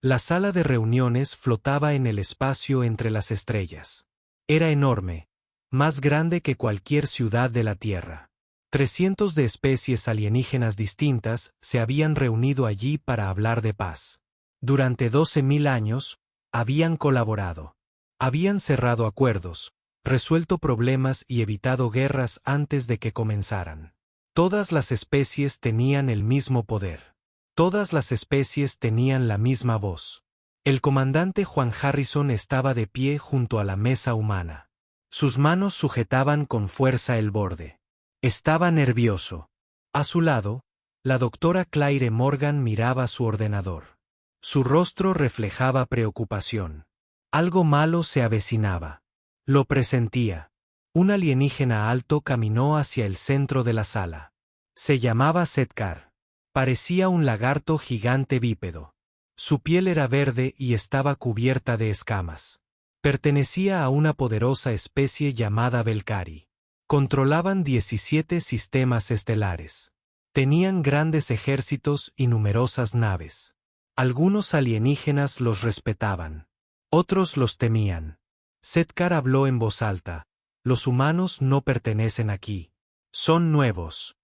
La sala de reuniones flotaba en el espacio entre las estrellas. Era enorme, más grande que cualquier ciudad de la Tierra. 300 de especies alienígenas distintas se habían reunido allí para hablar de paz. Durante 12.000 años, habían colaborado. Habían cerrado acuerdos, resuelto problemas y evitado guerras antes de que comenzaran. Todas las especies tenían el mismo poder. Todas las especies tenían la misma voz. El comandante Juan Harrison estaba de pie junto a la mesa humana. Sus manos sujetaban con fuerza el borde. Estaba nervioso. A su lado, la doctora Claire Morgan miraba su ordenador. Su rostro reflejaba preocupación. Algo malo se avecinaba. Lo presentía. Un alienígena alto caminó hacia el centro de la sala. Se llamaba Setkar. Parecía un lagarto gigante bípedo. Su piel era verde y estaba cubierta de escamas. Pertenecía a una poderosa especie llamada Belcari. Controlaban 17 sistemas estelares. Tenían grandes ejércitos y numerosas naves. Algunos alienígenas los respetaban. Otros los temían. Setkar habló en voz alta. Los humanos no pertenecen aquí. Son nuevos.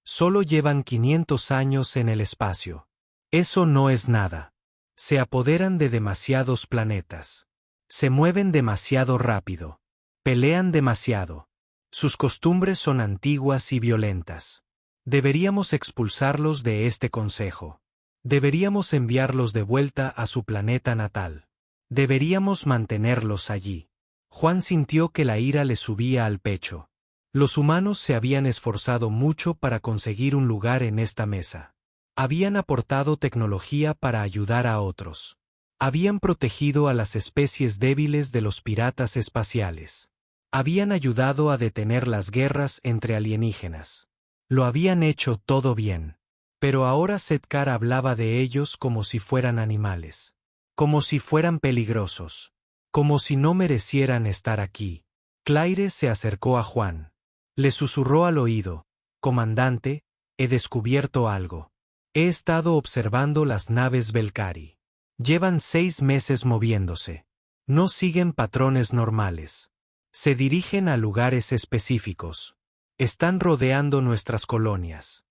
Solo llevan 500 años en el espacio. Eso no es nada. Se apoderan de demasiados planetas. Se mueven demasiado rápido. Pelean demasiado. Sus costumbres son antiguas y violentas. Deberíamos expulsarlos de este consejo. Deberíamos enviarlos de vuelta a su planeta natal. Deberíamos mantenerlos allí. Juan sintió que la ira le subía al pecho. Los humanos se habían esforzado mucho para conseguir un lugar en esta mesa. Habían aportado tecnología para ayudar a otros. Habían protegido a las especies débiles de los piratas espaciales. Habían ayudado a detener las guerras entre alienígenas. Lo habían hecho todo bien. Pero ahora Setkar hablaba de ellos como si fueran animales. Como si fueran peligrosos. Como si no merecieran estar aquí. Claire se acercó a Juan. Le susurró al oído: «Comandante, he descubierto algo. He estado observando las naves Belcari. Llevan 6 meses moviéndose. No siguen patrones normales. Se dirigen a lugares específicos. Están rodeando nuestras colonias».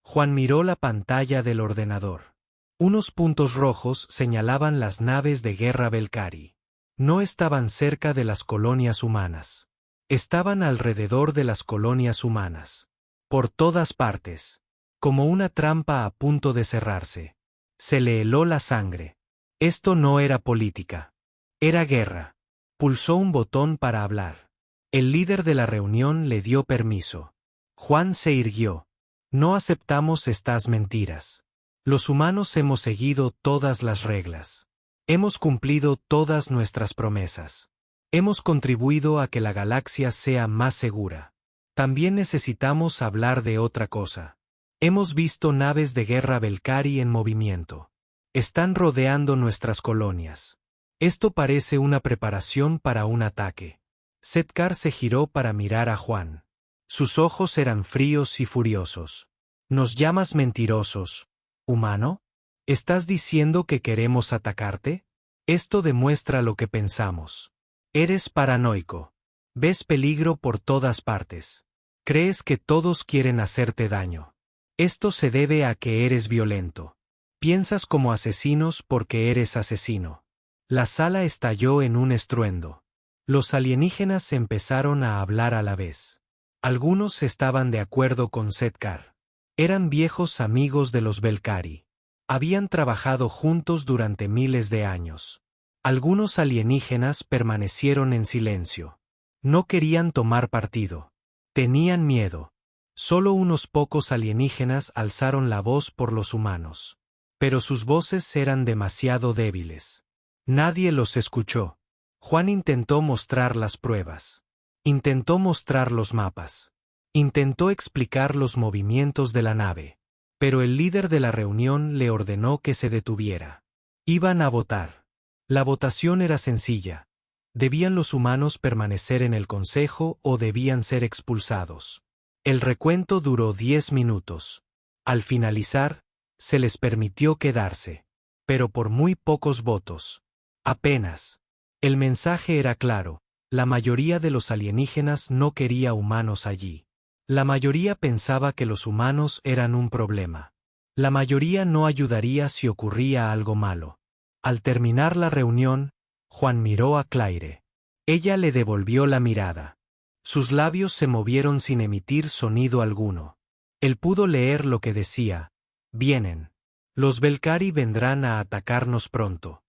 Juan miró la pantalla del ordenador. Unos puntos rojos señalaban las naves de guerra Belcari. No estaban cerca de las colonias humanas. Estaban alrededor de las colonias humanas. Por todas partes. Como una trampa a punto de cerrarse. Se le heló la sangre. Esto no era política. Era guerra. Pulsó un botón para hablar. El líder de la reunión le dio permiso. Juan se irguió. No aceptamos estas mentiras. Los humanos hemos seguido todas las reglas. Hemos cumplido todas nuestras promesas. Hemos contribuido a que la galaxia sea más segura. También necesitamos hablar de otra cosa. Hemos visto naves de guerra Belcari en movimiento. Están rodeando nuestras colonias. Esto parece una preparación para un ataque. Setkar se giró para mirar a Juan. Sus ojos eran fríos y furiosos. ¿Nos llamas mentirosos, humano? ¿Estás diciendo que queremos atacarte? Esto demuestra lo que pensamos. Eres paranoico. Ves peligro por todas partes. Crees que todos quieren hacerte daño. Esto se debe a que eres violento. Piensas como asesinos porque eres asesino. La sala estalló en un estruendo. Los alienígenas empezaron a hablar a la vez. Algunos estaban de acuerdo con Setkar. Eran viejos amigos de los Belcari. Habían trabajado juntos durante miles de años. Algunos alienígenas permanecieron en silencio. No querían tomar partido. Tenían miedo. Solo unos pocos alienígenas alzaron la voz por los humanos. Pero sus voces eran demasiado débiles. Nadie los escuchó. Juan intentó mostrar las pruebas. Intentó mostrar los mapas. Intentó explicar los movimientos de la nave. Pero el líder de la reunión le ordenó que se detuviera. Iban a votar. La votación era sencilla. ¿Debían los humanos permanecer en el consejo o debían ser expulsados? El recuento duró 10 minutos. Al finalizar, se les permitió quedarse. pero por muy pocos votos. Apenas. El mensaje era claro: la mayoría de los alienígenas no quería humanos allí. La mayoría pensaba que los humanos eran un problema. La mayoría no ayudaría si ocurría algo malo. Al terminar la reunión, Juan miró a Claire. Ella le devolvió la mirada. Sus labios se movieron sin emitir sonido alguno. Él pudo leer lo que decía: vienen. Los Belcari vendrán a atacarnos pronto.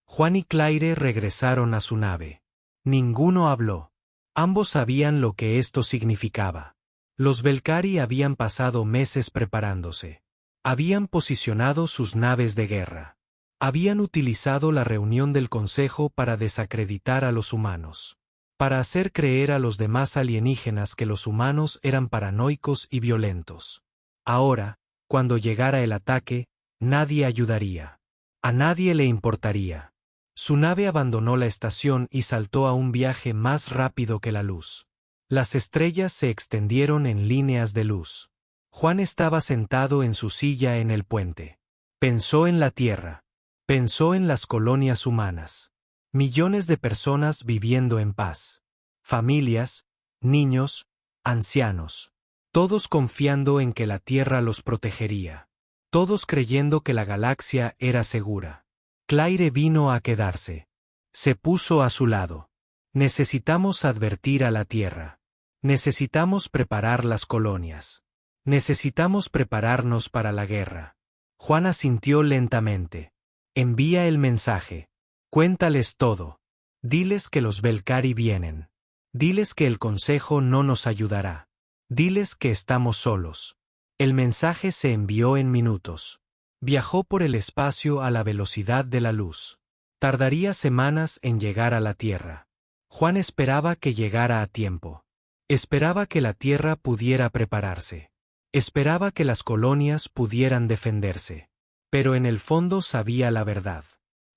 Juan y Claire regresaron a su nave. Ninguno habló. Ambos sabían lo que esto significaba. Los Belcari habían pasado meses preparándose. Habían posicionado sus naves de guerra. Habían utilizado la reunión del Consejo para desacreditar a los humanos. Para hacer creer a los demás alienígenas que los humanos eran paranoicos y violentos. Ahora, cuando llegara el ataque, nadie ayudaría. A nadie le importaría. Su nave abandonó la estación y saltó a un viaje más rápido que la luz. Las estrellas se extendieron en líneas de luz. Juan estaba sentado en su silla en el puente. Pensó en la Tierra. Pensó en las colonias humanas. Millones de personas viviendo en paz. Familias, niños, ancianos. Todos confiando en que la Tierra los protegería. Todos creyendo que la galaxia era segura. Claire vino a quedarse. Se puso a su lado. Necesitamos advertir a la Tierra. Necesitamos preparar las colonias. Necesitamos prepararnos para la guerra. Juan asintió lentamente. Envía el mensaje. Cuéntales todo. Diles que los Belcari vienen. Diles que el Consejo no nos ayudará. Diles que estamos solos. El mensaje se envió en minutos. Viajó por el espacio a la velocidad de la luz. Tardaría semanas en llegar a la Tierra. Juan esperaba que llegara a tiempo. Esperaba que la Tierra pudiera prepararse. Esperaba que las colonias pudieran defenderse. Pero en el fondo sabía la verdad.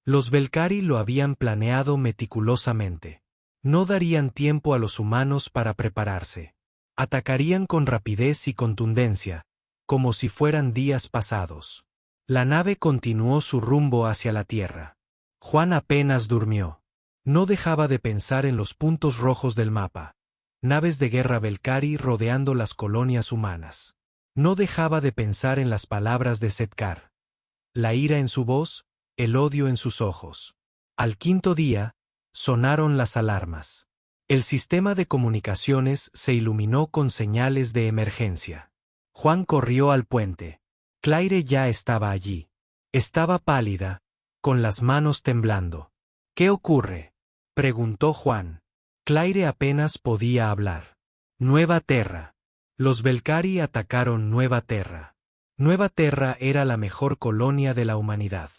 Los Belcari lo habían planeado meticulosamente. No darían tiempo a los humanos para prepararse. Atacarían con rapidez y contundencia, como si fueran días pasados. La nave continuó su rumbo hacia la Tierra. Juan apenas durmió. No dejaba de pensar en los puntos rojos del mapa. Naves de guerra Belcari rodeando las colonias humanas. No dejaba de pensar en las palabras de Setkar. La ira en su voz, el odio en sus ojos. Al quinto día, sonaron las alarmas. El sistema de comunicaciones se iluminó con señales de emergencia. Juan corrió al puente. Claire ya estaba allí. Estaba pálida, con las manos temblando. ¿Qué ocurre?, preguntó Juan. Claire apenas podía hablar. Nueva Terra. Los Belcari atacaron Nueva Terra. Nueva Terra era la mejor colonia de la humanidad.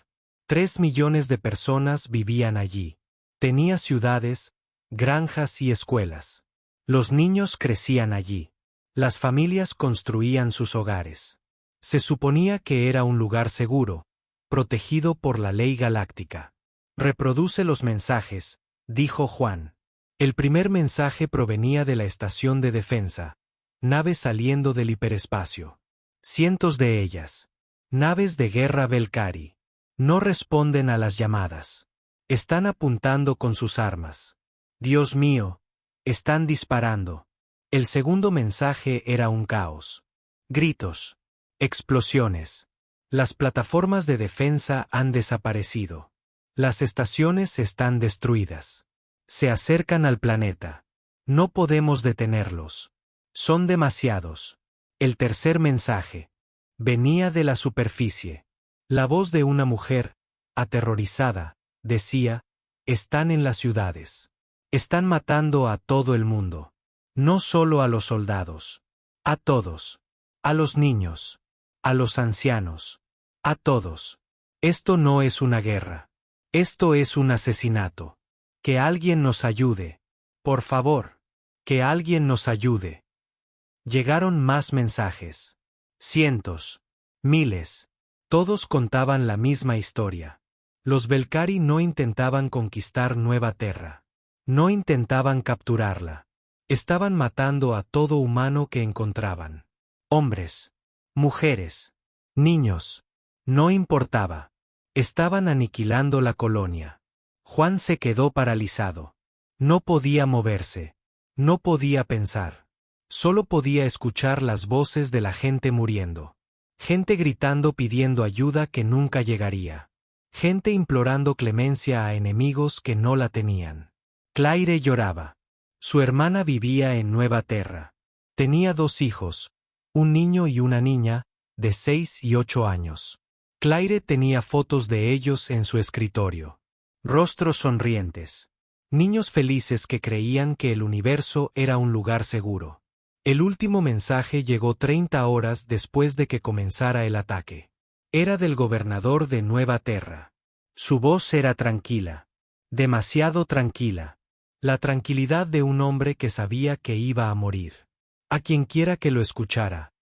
3 millones de personas vivían allí. Tenía ciudades, granjas y escuelas. Los niños crecían allí. Las familias construían sus hogares. Se suponía que era un lugar seguro, protegido por la ley galáctica. Reproduce los mensajes, dijo Juan. El primer mensaje provenía de la estación de defensa. Naves saliendo del hiperespacio. Cientos de ellas. Naves de guerra Belcari. No responden a las llamadas. Están apuntando con sus armas. Dios mío, están disparando. El segundo mensaje era un caos. Gritos. Explosiones. Las plataformas de defensa han desaparecido. Las estaciones están destruidas. Se acercan al planeta. No podemos detenerlos. Son demasiados. El tercer mensaje. Venía de la superficie. La voz de una mujer, aterrorizada, decía: están en las ciudades. Están matando a todo el mundo. No solo a los soldados. A todos. A los niños. A los ancianos. A todos. Esto no es una guerra. Esto es un asesinato. Que alguien nos ayude. Por favor. Que alguien nos ayude. Llegaron más mensajes. Cientos. Miles. Todos contaban la misma historia. Los Belcari no intentaban conquistar Nueva Terra. No intentaban capturarla. Estaban matando a todo humano que encontraban. Hombres. Mujeres. Niños. No importaba. Estaban aniquilando la colonia. Juan se quedó paralizado. No podía moverse. No podía pensar. Solo podía escuchar las voces de la gente muriendo. Gente gritando pidiendo ayuda que nunca llegaría. Gente implorando clemencia a enemigos que no la tenían. Claire lloraba. Su hermana vivía en Nueva Terra. Tenía 2 hijos, un niño y una niña, de 6 y 8 años. Claire tenía fotos de ellos en su escritorio. Rostros sonrientes. Niños felices que creían que el universo era un lugar seguro. El último mensaje llegó 30 horas después de que comenzara el ataque. Era del gobernador de Nueva Terra. Su voz era tranquila. Demasiado tranquila. La tranquilidad de un hombre que sabía que iba a morir. A quienquiera que lo escuchara.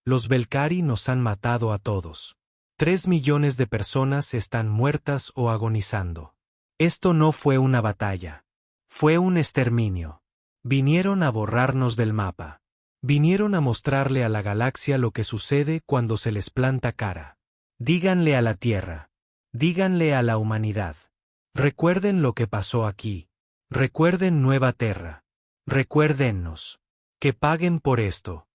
Los Belcari nos han matado a todos. 3 millones de personas están muertas o agonizando. Esto no fue una batalla. Fue un exterminio. Vinieron a borrarnos del mapa. Vinieron a mostrarle a la galaxia lo que sucede cuando se les planta cara. Díganle a la Tierra. Díganle a la humanidad. Recuerden lo que pasó aquí. Recuerden Nueva Terra. Recuérdennos. Que paguen por esto.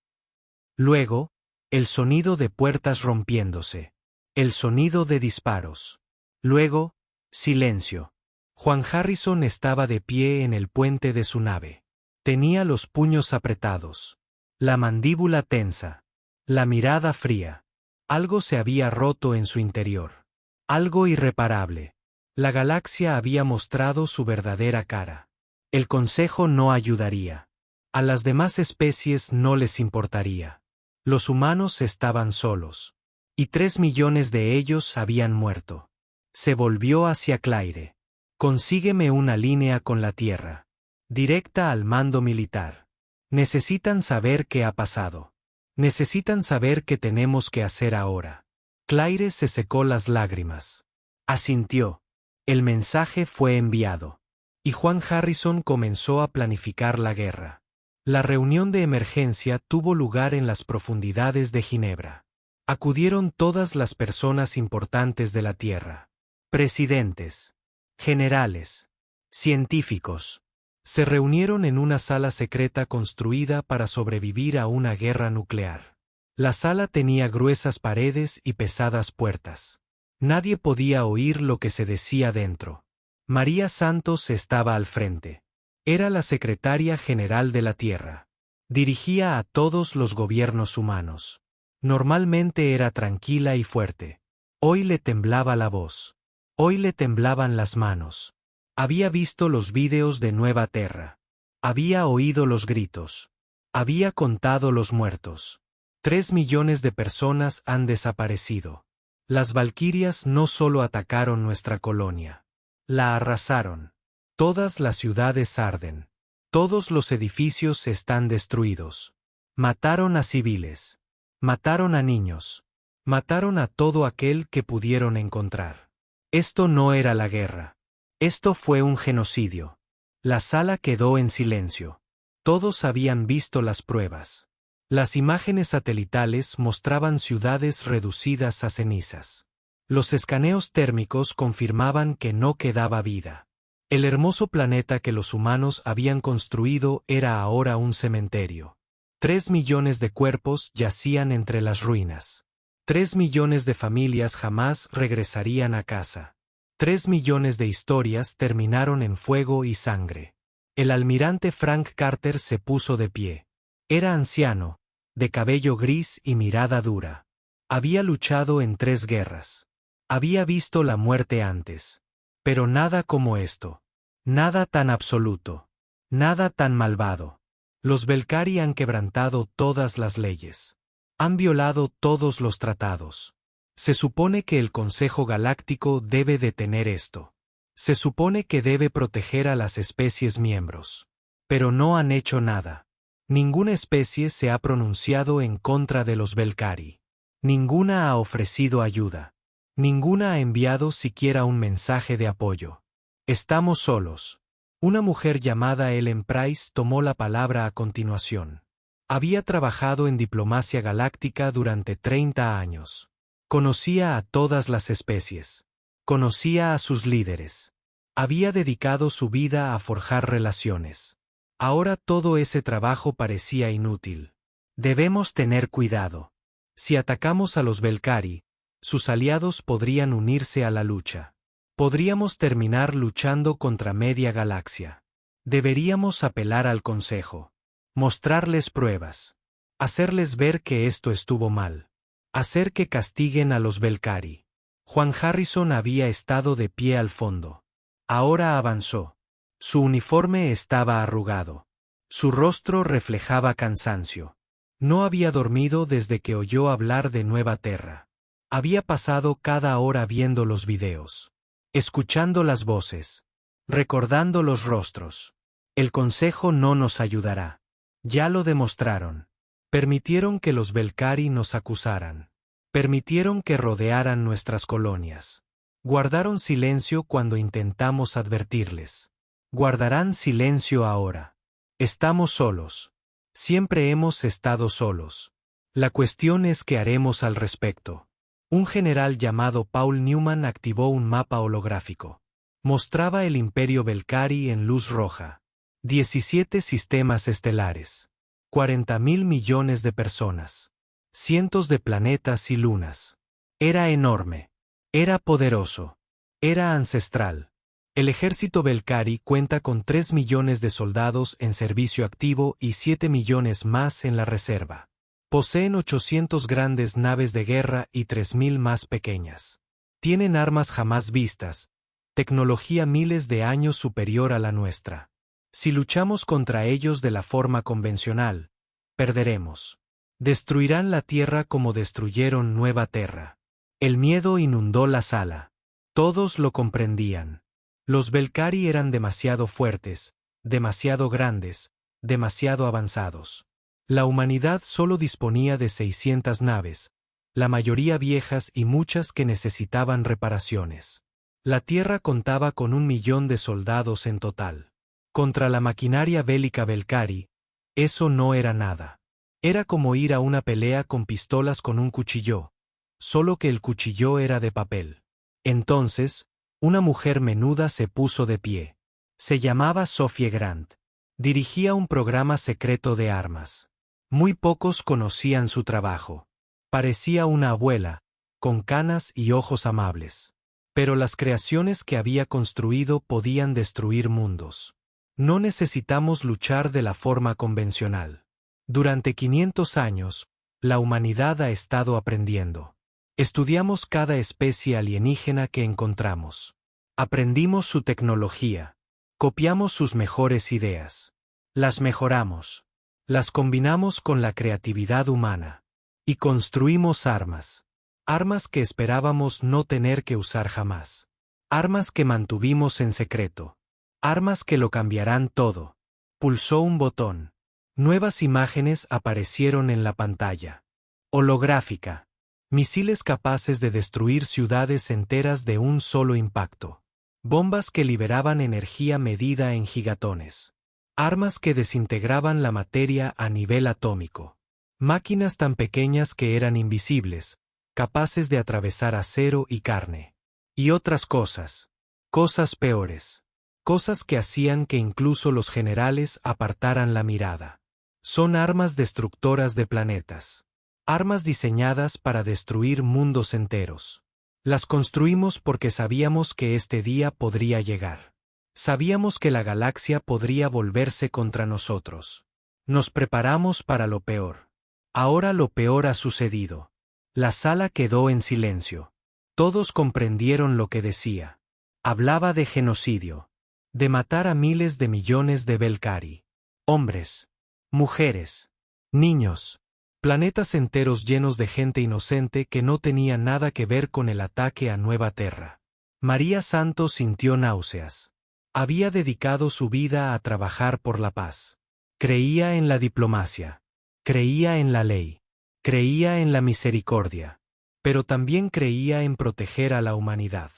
Luego, el sonido de puertas rompiéndose. El sonido de disparos. Luego, silencio. Juan Harrison estaba de pie en el puente de su nave. Tenía los puños apretados. La mandíbula tensa. La mirada fría. Algo se había roto en su interior. Algo irreparable. La galaxia había mostrado su verdadera cara. El consejo no ayudaría. A las demás especies no les importaría. Los humanos estaban solos. Y 3 millones de ellos habían muerto. Se volvió hacia Claire. Consígueme una línea con la Tierra. Directa al mando militar. Necesitan saber qué ha pasado. Necesitan saber qué tenemos que hacer ahora. Claire se secó las lágrimas. Asintió. El mensaje fue enviado. Y Juan Harrison comenzó a planificar la guerra. La reunión de emergencia tuvo lugar en las profundidades de Ginebra. Acudieron todas las personas importantes de la Tierra. Presidentes. Generales. Científicos. Se reunieron en una sala secreta construida para sobrevivir a una guerra nuclear. La sala tenía gruesas paredes y pesadas puertas. Nadie podía oír lo que se decía dentro. María Santos estaba al frente. Era la secretaria general de la Tierra. Dirigía a todos los gobiernos humanos. Normalmente era tranquila y fuerte. Hoy le temblaba la voz. Hoy le temblaban las manos. Había visto los vídeos de Nueva Terra. Había oído los gritos. Había contado los muertos. 3 millones de personas han desaparecido. Las valquirias no solo atacaron nuestra colonia. La arrasaron. Todas las ciudades arden. Todos los edificios están destruidos. Mataron a civiles. Mataron a niños. Mataron a todo aquel que pudieron encontrar. Esto no era la guerra. Esto fue un genocidio. La sala quedó en silencio. Todos habían visto las pruebas. Las imágenes satelitales mostraban ciudades reducidas a cenizas. Los escaneos térmicos confirmaban que no quedaba vida. El hermoso planeta que los humanos habían construido era ahora un cementerio. 3 millones de cuerpos yacían entre las ruinas. 3 millones de familias jamás regresarían a casa. 3 millones de historias terminaron en fuego y sangre. El almirante Frank Carter se puso de pie. Era anciano, de cabello gris y mirada dura. Había luchado en 3 guerras. Había visto la muerte antes. Pero nada como esto. Nada tan absoluto. Nada tan malvado. Los Belcari han quebrantado todas las leyes. Han violado todos los tratados. Se supone que el Consejo Galáctico debe detener esto. Se supone que debe proteger a las especies miembros. Pero no han hecho nada. Ninguna especie se ha pronunciado en contra de los Belcari. Ninguna ha ofrecido ayuda. Ninguna ha enviado siquiera un mensaje de apoyo. Estamos solos. Una mujer llamada Ellen Price tomó la palabra a continuación. Había trabajado en diplomacia galáctica durante 30 años. Conocía a todas las especies. Conocía a sus líderes. Había dedicado su vida a forjar relaciones. Ahora todo ese trabajo parecía inútil. Debemos tener cuidado. Si atacamos a los Belcari, sus aliados podrían unirse a la lucha. Podríamos terminar luchando contra media galaxia. Deberíamos apelar al Consejo. Mostrarles pruebas. Hacerles ver que esto estuvo mal. Hacer que castiguen a los Belcari. Juan Harrison había estado de pie al fondo. Ahora avanzó. Su uniforme estaba arrugado. Su rostro reflejaba cansancio. No había dormido desde que oyó hablar de Nueva Terra. Había pasado cada hora viendo los videos, escuchando las voces, recordando los rostros. El Consejo no nos ayudará. Ya lo demostraron. Permitieron que los Belcari nos acusaran. Permitieron que rodearan nuestras colonias. Guardaron silencio cuando intentamos advertirles. Guardarán silencio ahora. Estamos solos. Siempre hemos estado solos. La cuestión es qué haremos al respecto. Un general llamado Paul Newman activó un mapa holográfico. Mostraba el Imperio Belcari en luz roja. 17 sistemas estelares. 40.000 millones de personas. Cientos de planetas y lunas. Era enorme. Era poderoso. Era ancestral. El ejército Belcari cuenta con 3 millones de soldados en servicio activo y 7 millones más en la reserva. Poseen 800 grandes naves de guerra y 3.000 más pequeñas. Tienen armas jamás vistas, tecnología miles de años superior a la nuestra. Si luchamos contra ellos de la forma convencional, perderemos. Destruirán la Tierra como destruyeron Nueva Terra. El miedo inundó la sala. Todos lo comprendían. Los Belcari eran demasiado fuertes, demasiado grandes, demasiado avanzados. La humanidad solo disponía de 600 naves, la mayoría viejas y muchas que necesitaban reparaciones. La Tierra contaba con 1 millón de soldados en total. Contra la maquinaria bélica Belcari, eso no era nada. Era como ir a una pelea con pistolas con un cuchillo, solo que el cuchillo era de papel. Entonces, una mujer menuda se puso de pie. Se llamaba Sophie Grant. Dirigía un programa secreto de armas. Muy pocos conocían su trabajo. Parecía una abuela, con canas y ojos amables. Pero las creaciones que había construido podían destruir mundos. No necesitamos luchar de la forma convencional. Durante 500 años, la humanidad ha estado aprendiendo. Estudiamos cada especie alienígena que encontramos. Aprendimos su tecnología. Copiamos sus mejores ideas. Las mejoramos. Las combinamos con la creatividad humana. Y construimos armas. Armas que esperábamos no tener que usar jamás. Armas que mantuvimos en secreto. Armas que lo cambiarán todo. Pulsó un botón. Nuevas imágenes aparecieron en la pantalla. Holográfica. Misiles capaces de destruir ciudades enteras de un solo impacto. Bombas que liberaban energía medida en gigatones. Armas que desintegraban la materia a nivel atómico. Máquinas tan pequeñas que eran invisibles, capaces de atravesar acero y carne. Y otras cosas. Cosas peores. Cosas que hacían que incluso los generales apartaran la mirada. Son armas destructoras de planetas. Armas diseñadas para destruir mundos enteros. Las construimos porque sabíamos que este día podría llegar. Sabíamos que la galaxia podría volverse contra nosotros. Nos preparamos para lo peor. Ahora lo peor ha sucedido. La sala quedó en silencio. Todos comprendieron lo que decía. Hablaba de genocidio. De matar a miles de millones de Belcari. Hombres. Mujeres. Niños. Planetas enteros llenos de gente inocente que no tenía nada que ver con el ataque a Nueva Terra. María Santos sintió náuseas. Había dedicado su vida a trabajar por la paz. Creía en la diplomacia. Creía en la ley. Creía en la misericordia. Pero también creía en proteger a la humanidad.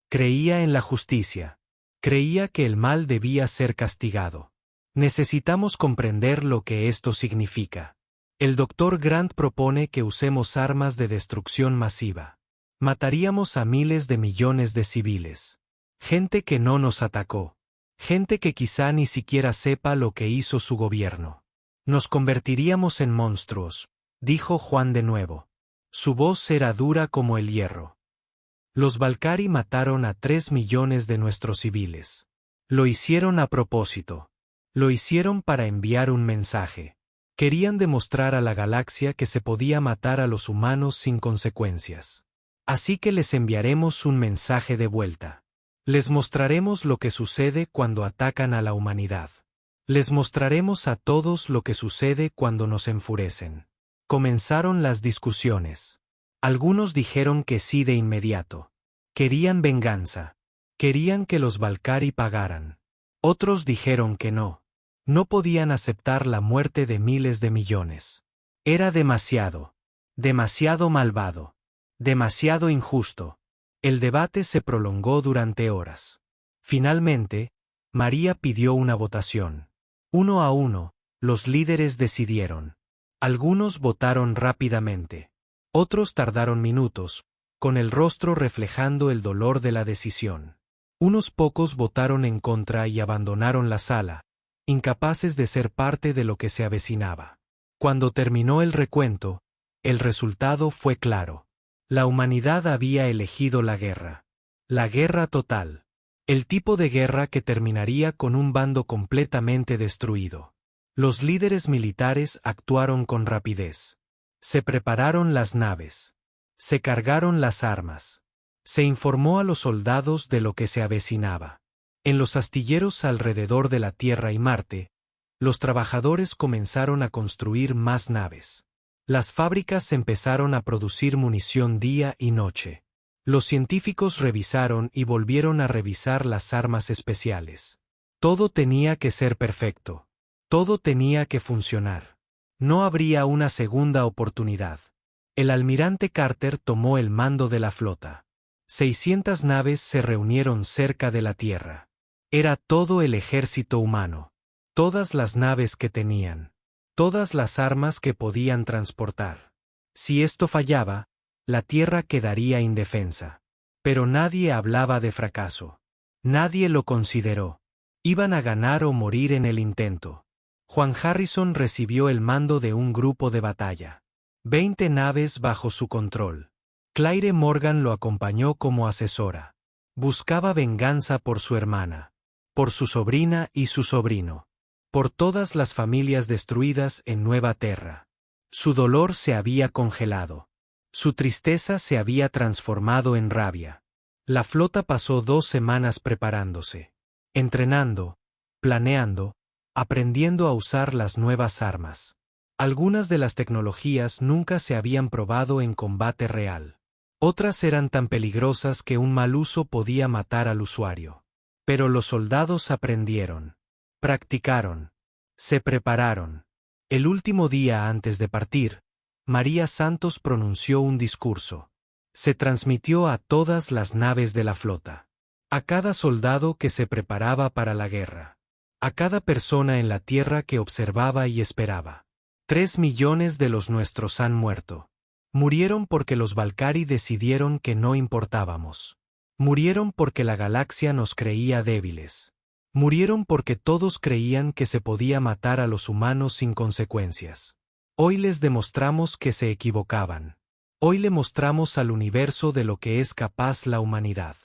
Creía en la justicia. Creía que el mal debía ser castigado. Necesitamos comprender lo que esto significa. El Dr. Grant propone que usemos armas de destrucción masiva. Mataríamos a miles de millones de civiles. Gente que no nos atacó. Gente que quizá ni siquiera sepa lo que hizo su gobierno. Nos convertiríamos en monstruos, dijo Juan de nuevo. Su voz era dura como el hierro. Los Valkyrie mataron a 3 millones de nuestros civiles. Lo hicieron a propósito. Lo hicieron para enviar un mensaje. Querían demostrar a la galaxia que se podía matar a los humanos sin consecuencias. Así que les enviaremos un mensaje de vuelta. Les mostraremos lo que sucede cuando atacan a la humanidad. Les mostraremos a todos lo que sucede cuando nos enfurecen. Comenzaron las discusiones. Algunos dijeron que sí de inmediato. Querían venganza. Querían que los Valkyrie pagaran. Otros dijeron que no. No podían aceptar la muerte de miles de millones. Era demasiado. Demasiado malvado. Demasiado injusto. El debate se prolongó durante horas. Finalmente, María pidió una votación. 1 a 1, los líderes decidieron. Algunos votaron rápidamente. Otros tardaron minutos, con el rostro reflejando el dolor de la decisión. Unos pocos votaron en contra y abandonaron la sala, incapaces de ser parte de lo que se avecinaba. Cuando terminó el recuento, el resultado fue claro. La humanidad había elegido la guerra. La guerra total. El tipo de guerra que terminaría con un bando completamente destruido. Los líderes militares actuaron con rapidez. Se prepararon las naves. Se cargaron las armas. Se informó a los soldados de lo que se avecinaba. En los astilleros alrededor de la Tierra y Marte, los trabajadores comenzaron a construir más naves. Las fábricas empezaron a producir munición día y noche. Los científicos revisaron y volvieron a revisar las armas especiales. Todo tenía que ser perfecto. Todo tenía que funcionar. No habría una segunda oportunidad. El almirante Carter tomó el mando de la flota. 600 naves se reunieron cerca de la Tierra. Era todo el ejército humano. Todas las naves que tenían. Todas las armas que podían transportar. Si esto fallaba, la Tierra quedaría indefensa. Pero nadie hablaba de fracaso. Nadie lo consideró. Iban a ganar o morir en el intento. Juan Harrison recibió el mando de un grupo de batalla. 20 naves bajo su control. Claire Morgan lo acompañó como asesora. Buscaba venganza por su hermana, por su sobrina y su sobrino, por todas las familias destruidas en Nueva Terra. Su dolor se había congelado. Su tristeza se había transformado en rabia. La flota pasó 2 semanas preparándose, entrenando, planeando, aprendiendo a usar las nuevas armas. Algunas de las tecnologías nunca se habían probado en combate real. Otras eran tan peligrosas que un mal uso podía matar al usuario. Pero los soldados aprendieron, practicaron, se prepararon. El último día antes de partir, María Santos pronunció un discurso. Se transmitió a todas las naves de la flota. A cada soldado que se preparaba para la guerra. A cada persona en la tierra que observaba y esperaba. 3 millones de los nuestros han muerto. Murieron porque los Valkyrie decidieron que no importábamos. Murieron porque la galaxia nos creía débiles. Murieron porque todos creían que se podía matar a los humanos sin consecuencias. Hoy les demostramos que se equivocaban. Hoy le mostramos al universo de lo que es capaz la humanidad.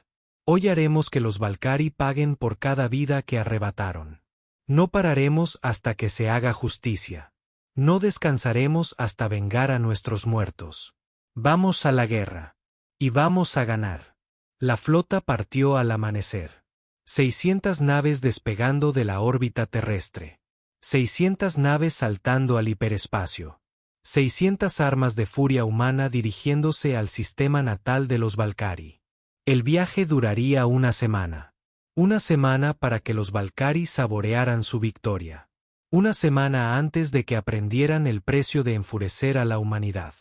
Hoy haremos que los Valkyrie paguen por cada vida que arrebataron. No pararemos hasta que se haga justicia. No descansaremos hasta vengar a nuestros muertos. Vamos a la guerra. Y vamos a ganar. La flota partió al amanecer. 600 naves despegando de la órbita terrestre. 600 naves saltando al hiperespacio. 600 armas de furia humana dirigiéndose al sistema natal de los Valkyrie. El viaje duraría una semana. Una semana para que los Valkyrie saborearan su victoria. Una semana antes de que aprendieran el precio de enfurecer a la humanidad.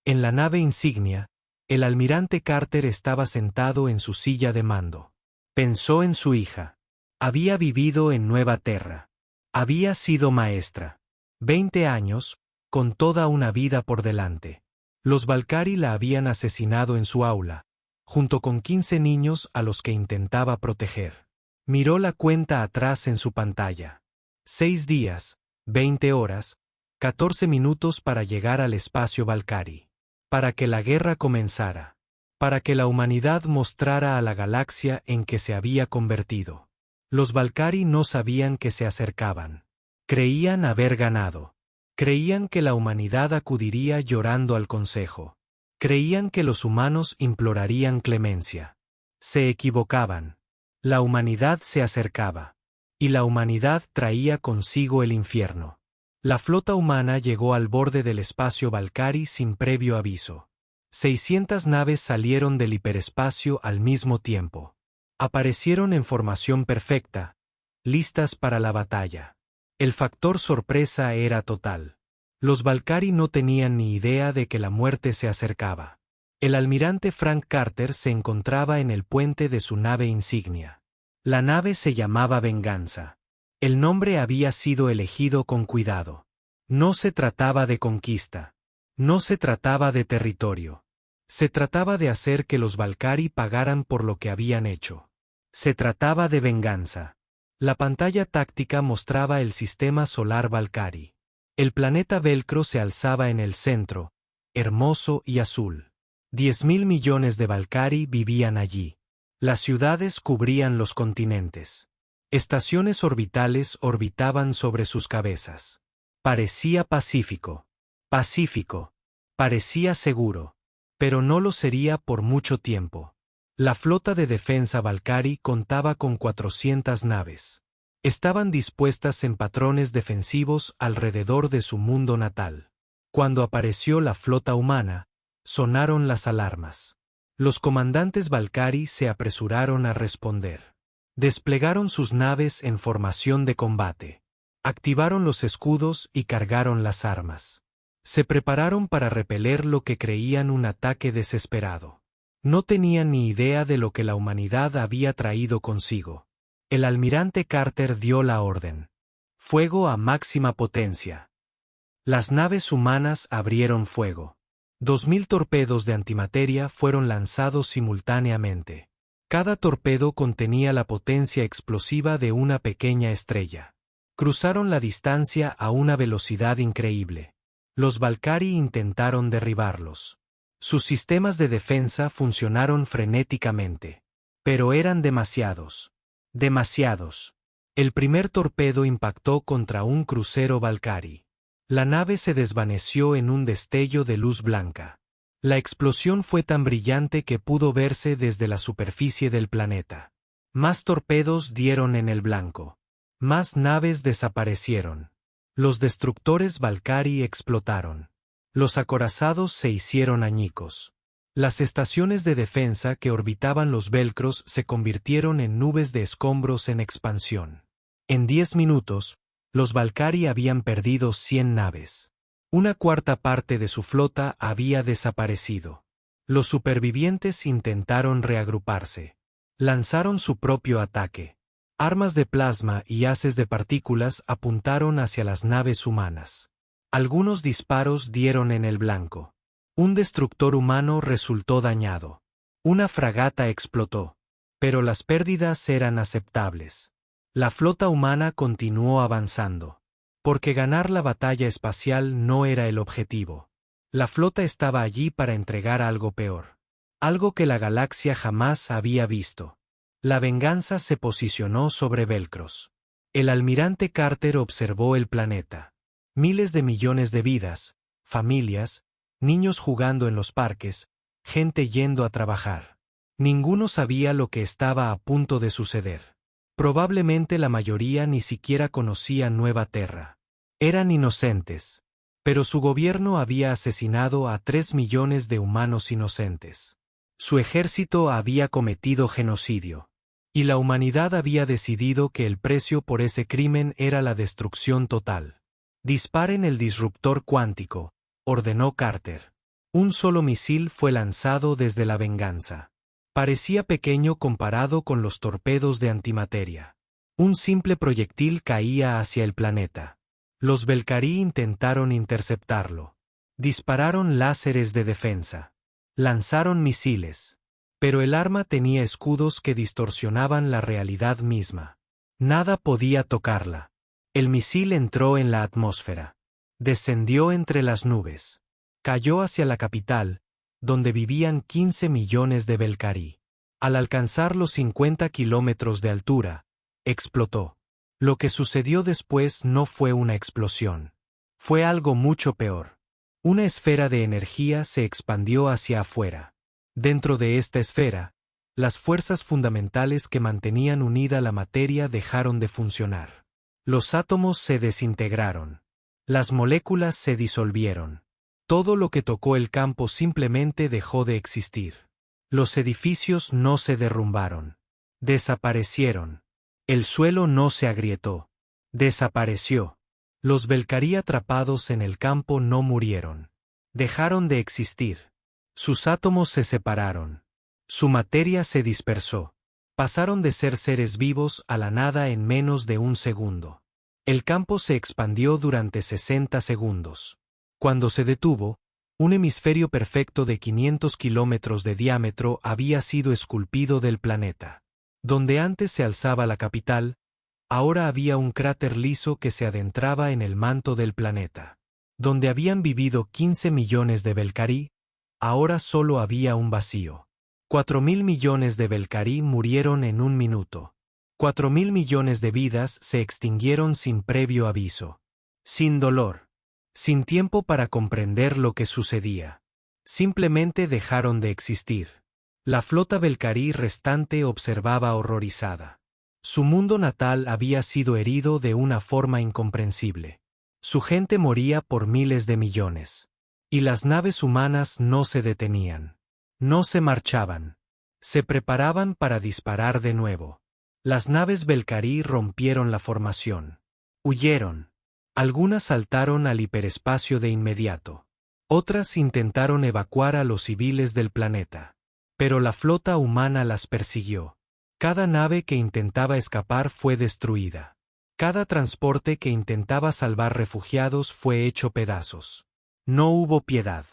En la nave insignia, el almirante Carter estaba sentado en su silla de mando. Pensó en su hija. Había vivido en Nueva Terra. Había sido maestra. 20 años, con toda una vida por delante. Los Valkyrie la habían asesinado en su aula, junto con 15 niños a los que intentaba proteger. Miró la cuenta atrás en su pantalla. 6 días, 20 horas, 14 minutos para llegar al espacio Valkyrie. Para que la guerra comenzara. Para que la humanidad mostrara a la galaxia en que se había convertido. Los Valkyrie no sabían que se acercaban. Creían haber ganado. Creían que la humanidad acudiría llorando al consejo. Creían que los humanos implorarían clemencia. Se equivocaban. La humanidad se acercaba. Y la humanidad traía consigo el infierno. La flota humana llegó al borde del espacio Valkyrie sin previo aviso. 600 naves salieron del hiperespacio al mismo tiempo. Aparecieron en formación perfecta, listas para la batalla. El factor sorpresa era total. Los Valkyrie no tenían ni idea de que la muerte se acercaba. El almirante Frank Carter se encontraba en el puente de su nave insignia. La nave se llamaba Venganza. El nombre había sido elegido con cuidado. No se trataba de conquista. No se trataba de territorio. Se trataba de hacer que los Valkyrie pagaran por lo que habían hecho. Se trataba de venganza. La pantalla táctica mostraba el sistema solar Valkyrie. El planeta Velcro se alzaba en el centro, hermoso y azul. 10.000 millones de Valkyrie vivían allí. Las ciudades cubrían los continentes. Estaciones orbitales orbitaban sobre sus cabezas. Parecía pacífico. Pacífico. Parecía seguro. Pero no lo sería por mucho tiempo. La flota de defensa Valkyrie contaba con 400 naves. Estaban dispuestas en patrones defensivos alrededor de su mundo natal. Cuando apareció la flota humana, sonaron las alarmas. Los comandantes Valkyrie se apresuraron a responder. Desplegaron sus naves en formación de combate. Activaron los escudos y cargaron las armas. Se prepararon para repeler lo que creían un ataque desesperado. No tenían ni idea de lo que la humanidad había traído consigo. El almirante Carter dio la orden. Fuego a máxima potencia. Las naves humanas abrieron fuego. 2.000 torpedos de antimateria fueron lanzados simultáneamente. Cada torpedo contenía la potencia explosiva de una pequeña estrella. Cruzaron la distancia a una velocidad increíble. Los Valkyrie intentaron derribarlos. Sus sistemas de defensa funcionaron frenéticamente. Pero eran demasiados. Demasiados. El primer torpedo impactó contra un crucero Valkyrie. La nave se desvaneció en un destello de luz blanca. La explosión fue tan brillante que pudo verse desde la superficie del planeta. Más torpedos dieron en el blanco. Más naves desaparecieron. Los destructores Valkyrie explotaron. Los acorazados se hicieron añicos. Las estaciones de defensa que orbitaban los velcros se convirtieron en nubes de escombros en expansión. En 10 minutos, los Valkyrie habían perdido 100 naves. Una cuarta parte de su flota había desaparecido. Los supervivientes intentaron reagruparse. Lanzaron su propio ataque. Armas de plasma y haces de partículas apuntaron hacia las naves humanas. Algunos disparos dieron en el blanco. Un destructor humano resultó dañado. Una fragata explotó. Pero las pérdidas eran aceptables. La flota humana continuó avanzando. Porque ganar la batalla espacial no era el objetivo. La flota estaba allí para entregar algo peor. Algo que la galaxia jamás había visto. La venganza se posicionó sobre Velcros. El almirante Carter observó el planeta. Miles de millones de vidas, familias, niños jugando en los parques, gente yendo a trabajar. Ninguno sabía lo que estaba a punto de suceder. Probablemente la mayoría ni siquiera conocía Nueva Terra. Eran inocentes. Pero su gobierno había asesinado a 3 millones de humanos inocentes. Su ejército había cometido genocidio. Y la humanidad había decidido que el precio por ese crimen era la destrucción total. Disparen el disruptor cuántico, ordenó Carter. Un solo misil fue lanzado desde la venganza. Parecía pequeño comparado con los torpedos de antimateria. Un simple proyectil caía hacia el planeta. Los Valkyrie intentaron interceptarlo. Dispararon láseres de defensa. Lanzaron misiles. Pero el arma tenía escudos que distorsionaban la realidad misma. Nada podía tocarla. El misil entró en la atmósfera. Descendió entre las nubes. Cayó hacia la capital, donde vivían 15 millones de Belcarí. Al alcanzar los 50 kilómetros de altura, explotó. Lo que sucedió después no fue una explosión. Fue algo mucho peor. Una esfera de energía se expandió hacia afuera. Dentro de esta esfera, las fuerzas fundamentales que mantenían unida la materia dejaron de funcionar. Los átomos se desintegraron. Las moléculas se disolvieron. Todo lo que tocó el campo simplemente dejó de existir. Los edificios no se derrumbaron. Desaparecieron. El suelo no se agrietó. Desapareció. Los Belcarí atrapados en el campo no murieron. Dejaron de existir. Sus átomos se separaron. Su materia se dispersó. Pasaron de ser seres vivos a la nada en menos de un segundo. El campo se expandió durante 60 segundos. Cuando se detuvo, un hemisferio perfecto de 500 kilómetros de diámetro había sido esculpido del planeta. Donde antes se alzaba la capital, ahora había un cráter liso que se adentraba en el manto del planeta. Donde habían vivido 15 millones de Belcarí, ahora solo había un vacío. 4.000 millones de Belcarí murieron en un minuto. 4.000 millones de vidas se extinguieron sin previo aviso. Sin dolor. Sin tiempo para comprender lo que sucedía. Simplemente dejaron de existir. La flota Belcarí restante observaba horrorizada. Su mundo natal había sido herido de una forma incomprensible. Su gente moría por miles de millones. Y las naves humanas no se detenían. No se marchaban. Se preparaban para disparar de nuevo. Las naves Belcarí rompieron la formación. Huyeron. Algunas saltaron al hiperespacio de inmediato. Otras intentaron evacuar a los civiles del planeta. Pero la flota humana las persiguió. Cada nave que intentaba escapar fue destruida. Cada transporte que intentaba salvar refugiados fue hecho pedazos. No hubo piedad.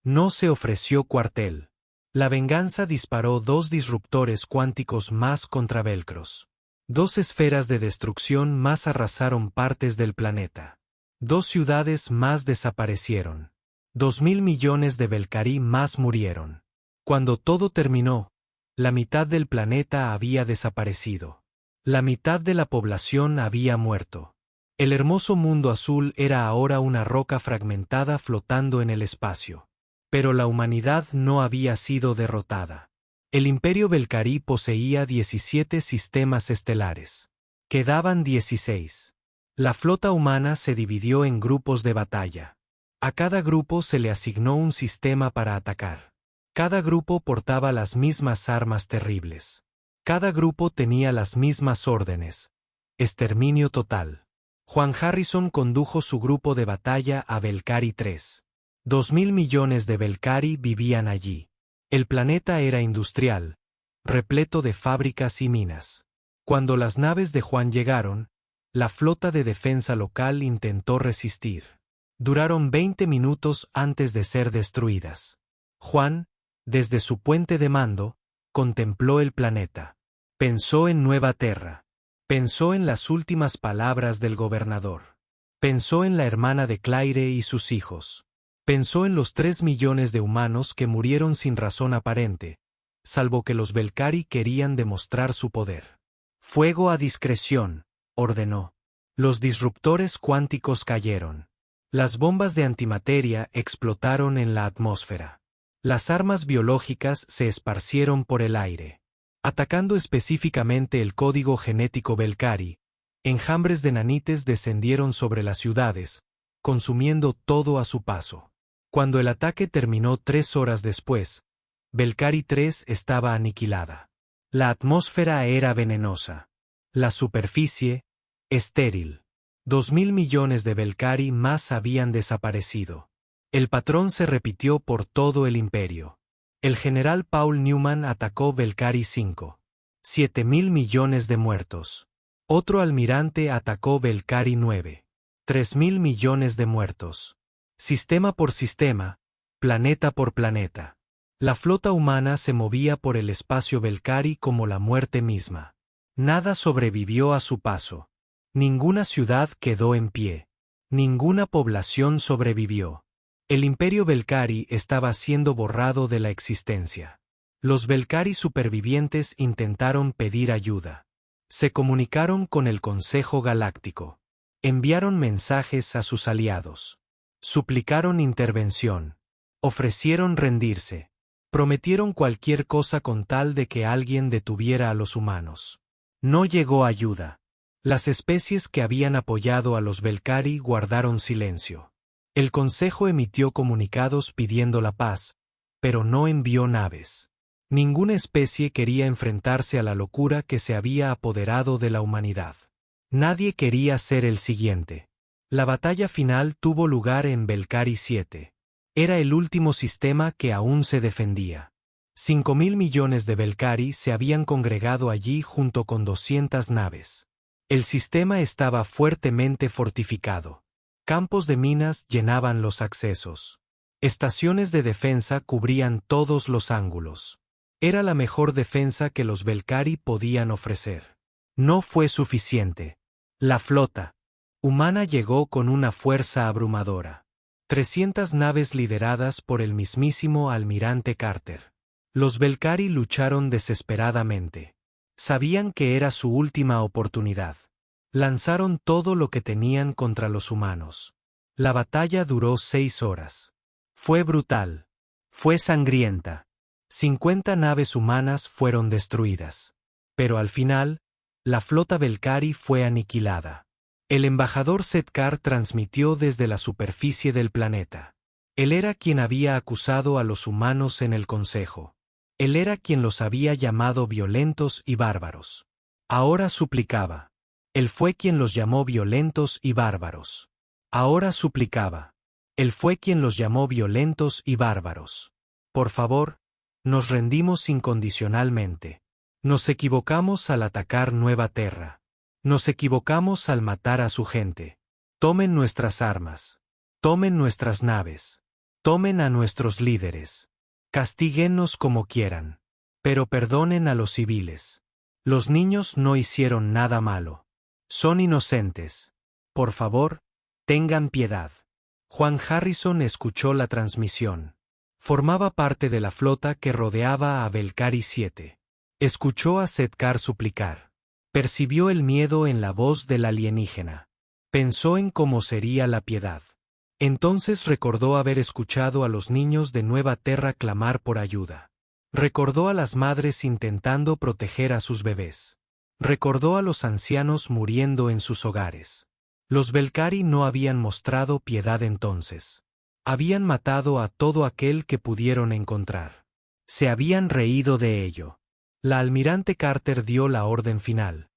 No se ofreció cuartel. La venganza disparó 2 disruptores cuánticos más contra Belcros. 2 esferas de destrucción más arrasaron partes del planeta. 2 ciudades más desaparecieron. 2.000 millones de Belcarí más murieron. Cuando todo terminó, la mitad del planeta había desaparecido. La mitad de la población había muerto. El hermoso mundo azul era ahora una roca fragmentada flotando en el espacio. Pero la humanidad no había sido derrotada. El imperio Belcarí poseía 17 sistemas estelares. Quedaban 16. La flota humana se dividió en grupos de batalla. A cada grupo se le asignó un sistema para atacar. Cada grupo portaba las mismas armas terribles. Cada grupo tenía las mismas órdenes. Exterminio total. Juan Harrison condujo su grupo de batalla a Belcarí 3. 2.000 millones de Belcarí vivían allí. El planeta era industrial, repleto de fábricas y minas. Cuando las naves de Juan llegaron, la flota de defensa local intentó resistir. Duraron 20 minutos antes de ser destruidas. Juan, desde su puente de mando, contempló el planeta. Pensó en Nueva Terra. Pensó en las últimas palabras del gobernador. Pensó en la hermana de Claire y sus hijos. Pensó en los 3 millones de humanos que murieron sin razón aparente, salvo que los Belcarí querían demostrar su poder. Fuego a discreción, ordenó. Los disruptores cuánticos cayeron. Las bombas de antimateria explotaron en la atmósfera. Las armas biológicas se esparcieron por el aire. Atacando específicamente el código genético Belcarí, enjambres de nanites descendieron sobre las ciudades, consumiendo todo a su paso. Cuando el ataque terminó 3 horas después, Belcarí 3 estaba aniquilada. La atmósfera era venenosa. La superficie, estéril. 2.000 millones de Belcarí más habían desaparecido. El patrón se repitió por todo el imperio. El general Paul Newman atacó Belcarí 5. 7.000 millones de muertos. Otro almirante atacó Belcarí 9. 3.000 millones de muertos. sistema por sistema, planeta por planeta. La flota humana se movía por el espacio Belcari como la muerte misma. Nada sobrevivió a su paso. Ninguna ciudad quedó en pie. Ninguna población sobrevivió. El imperio Belcari estaba siendo borrado de la existencia. Los Belcari supervivientes intentaron pedir ayuda. Se comunicaron con el Consejo Galáctico. Enviaron mensajes a sus aliados. Suplicaron intervención. Ofrecieron rendirse. Prometieron cualquier cosa con tal de que alguien detuviera a los humanos. No llegó ayuda. Las especies que habían apoyado a los Belcari guardaron silencio. El Consejo emitió comunicados pidiendo la paz, pero no envió naves. Ninguna especie quería enfrentarse a la locura que se había apoderado de la humanidad. Nadie quería ser el siguiente. La batalla final tuvo lugar en Belcari 7. Era el último sistema que aún se defendía. 5.000 millones de Belcari se habían congregado allí junto con 200 naves. El sistema estaba fuertemente fortificado. Campos de minas llenaban los accesos. Estaciones de defensa cubrían todos los ángulos. Era la mejor defensa que los Belcari podían ofrecer. No fue suficiente. La flota humana llegó con una fuerza abrumadora. 300 naves lideradas por el mismísimo almirante Carter. Los Belcari lucharon desesperadamente. Sabían que era su última oportunidad. Lanzaron todo lo que tenían contra los humanos. La batalla duró 6 horas. Fue brutal. Fue sangrienta. 50 naves humanas fueron destruidas. Pero al final, la flota Belcari fue aniquilada. El embajador Setkar transmitió desde la superficie del planeta. Él era quien había acusado a los humanos en el Consejo. Él era quien los había llamado violentos y bárbaros. Ahora suplicaba. Él fue quien los llamó violentos y bárbaros. Ahora suplicaba. Él fue quien los llamó violentos y bárbaros. Por favor, nos rendimos incondicionalmente. Nos equivocamos al atacar Nueva Terra. Nos equivocamos al matar a su gente. Tomen nuestras armas. Tomen nuestras naves. Tomen a nuestros líderes. Castíguennos como quieran. Pero perdonen a los civiles. Los niños no hicieron nada malo. Son inocentes. Por favor, tengan piedad. Juan Harrison escuchó la transmisión. Formaba parte de la flota que rodeaba a Belcari 7. Escuchó a Setkar suplicar. Percibió el miedo en la voz del alienígena. Pensó en cómo sería la piedad. Entonces recordó haber escuchado a los niños de Nueva Terra clamar por ayuda. Recordó a las madres intentando proteger a sus bebés. Recordó a los ancianos muriendo en sus hogares. Los Belcari no habían mostrado piedad entonces. Habían matado a todo aquel que pudieron encontrar. Se habían reído de ello. La almirante Carter dio la orden final.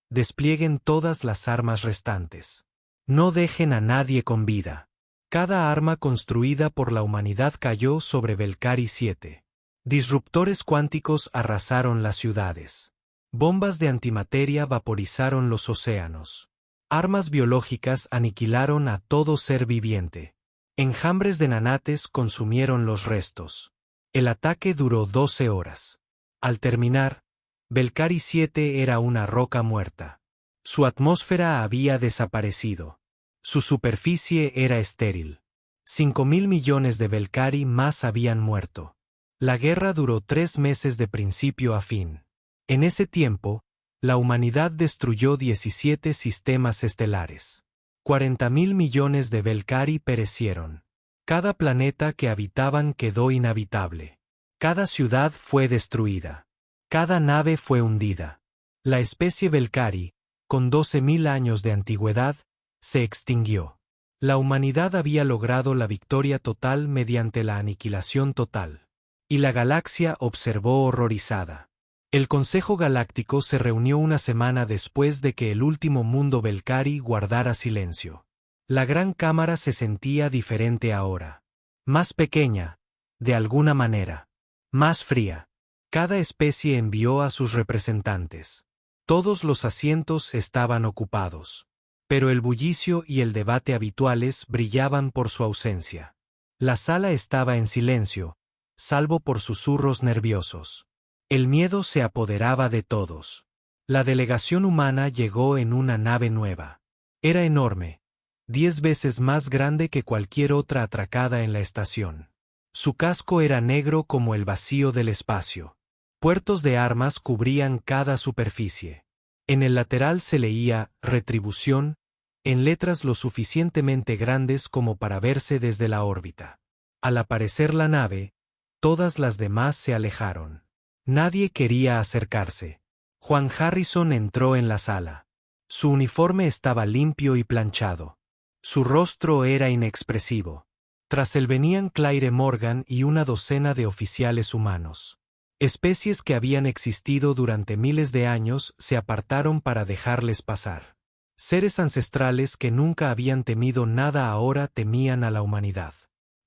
Desplieguen todas las armas restantes. No dejen a nadie con vida. Cada arma construida por la humanidad cayó sobre Belcari 7. Disruptores cuánticos arrasaron las ciudades. Bombas de antimateria vaporizaron los océanos. Armas biológicas aniquilaron a todo ser viviente. Enjambres de nanates consumieron los restos. El ataque duró 12 horas. Al terminar, Belcari 7 era una roca muerta. Su atmósfera había desaparecido. Su superficie era estéril. 5.000 millones de Belcari más habían muerto. La guerra duró 3 meses de principio a fin. En ese tiempo, la humanidad destruyó 17 sistemas estelares. 40.000 millones de Belcari perecieron. Cada planeta que habitaban quedó inhabitable. Cada ciudad fue destruida. Cada nave fue hundida. La especie Belcari, con 12.000 años de antigüedad, se extinguió. La humanidad había logrado la victoria total mediante la aniquilación total. Y la galaxia observó horrorizada. El Consejo Galáctico se reunió una semana después de que el último mundo Belcari guardara silencio. La Gran Cámara se sentía diferente ahora. Más pequeña, de alguna manera. Más fría. Cada especie envió a sus representantes. Todos los asientos estaban ocupados. Pero el bullicio y el debate habituales brillaban por su ausencia. La sala estaba en silencio, salvo por susurros nerviosos. El miedo se apoderaba de todos. La delegación humana llegó en una nave nueva. Era enorme, 10 veces más grande que cualquier otra atracada en la estación. Su casco era negro como el vacío del espacio. Puertos de armas cubrían cada superficie. En el lateral se leía «Retribución», en letras lo suficientemente grandes como para verse desde la órbita. Al aparecer la nave, todas las demás se alejaron. Nadie quería acercarse. Juan Harrison entró en la sala. Su uniforme estaba limpio y planchado. Su rostro era inexpresivo. Tras él venían Claire Morgan y una docena de oficiales humanos. Especies que habían existido durante miles de años se apartaron para dejarles pasar. Seres ancestrales que nunca habían temido nada ahora temían a la humanidad.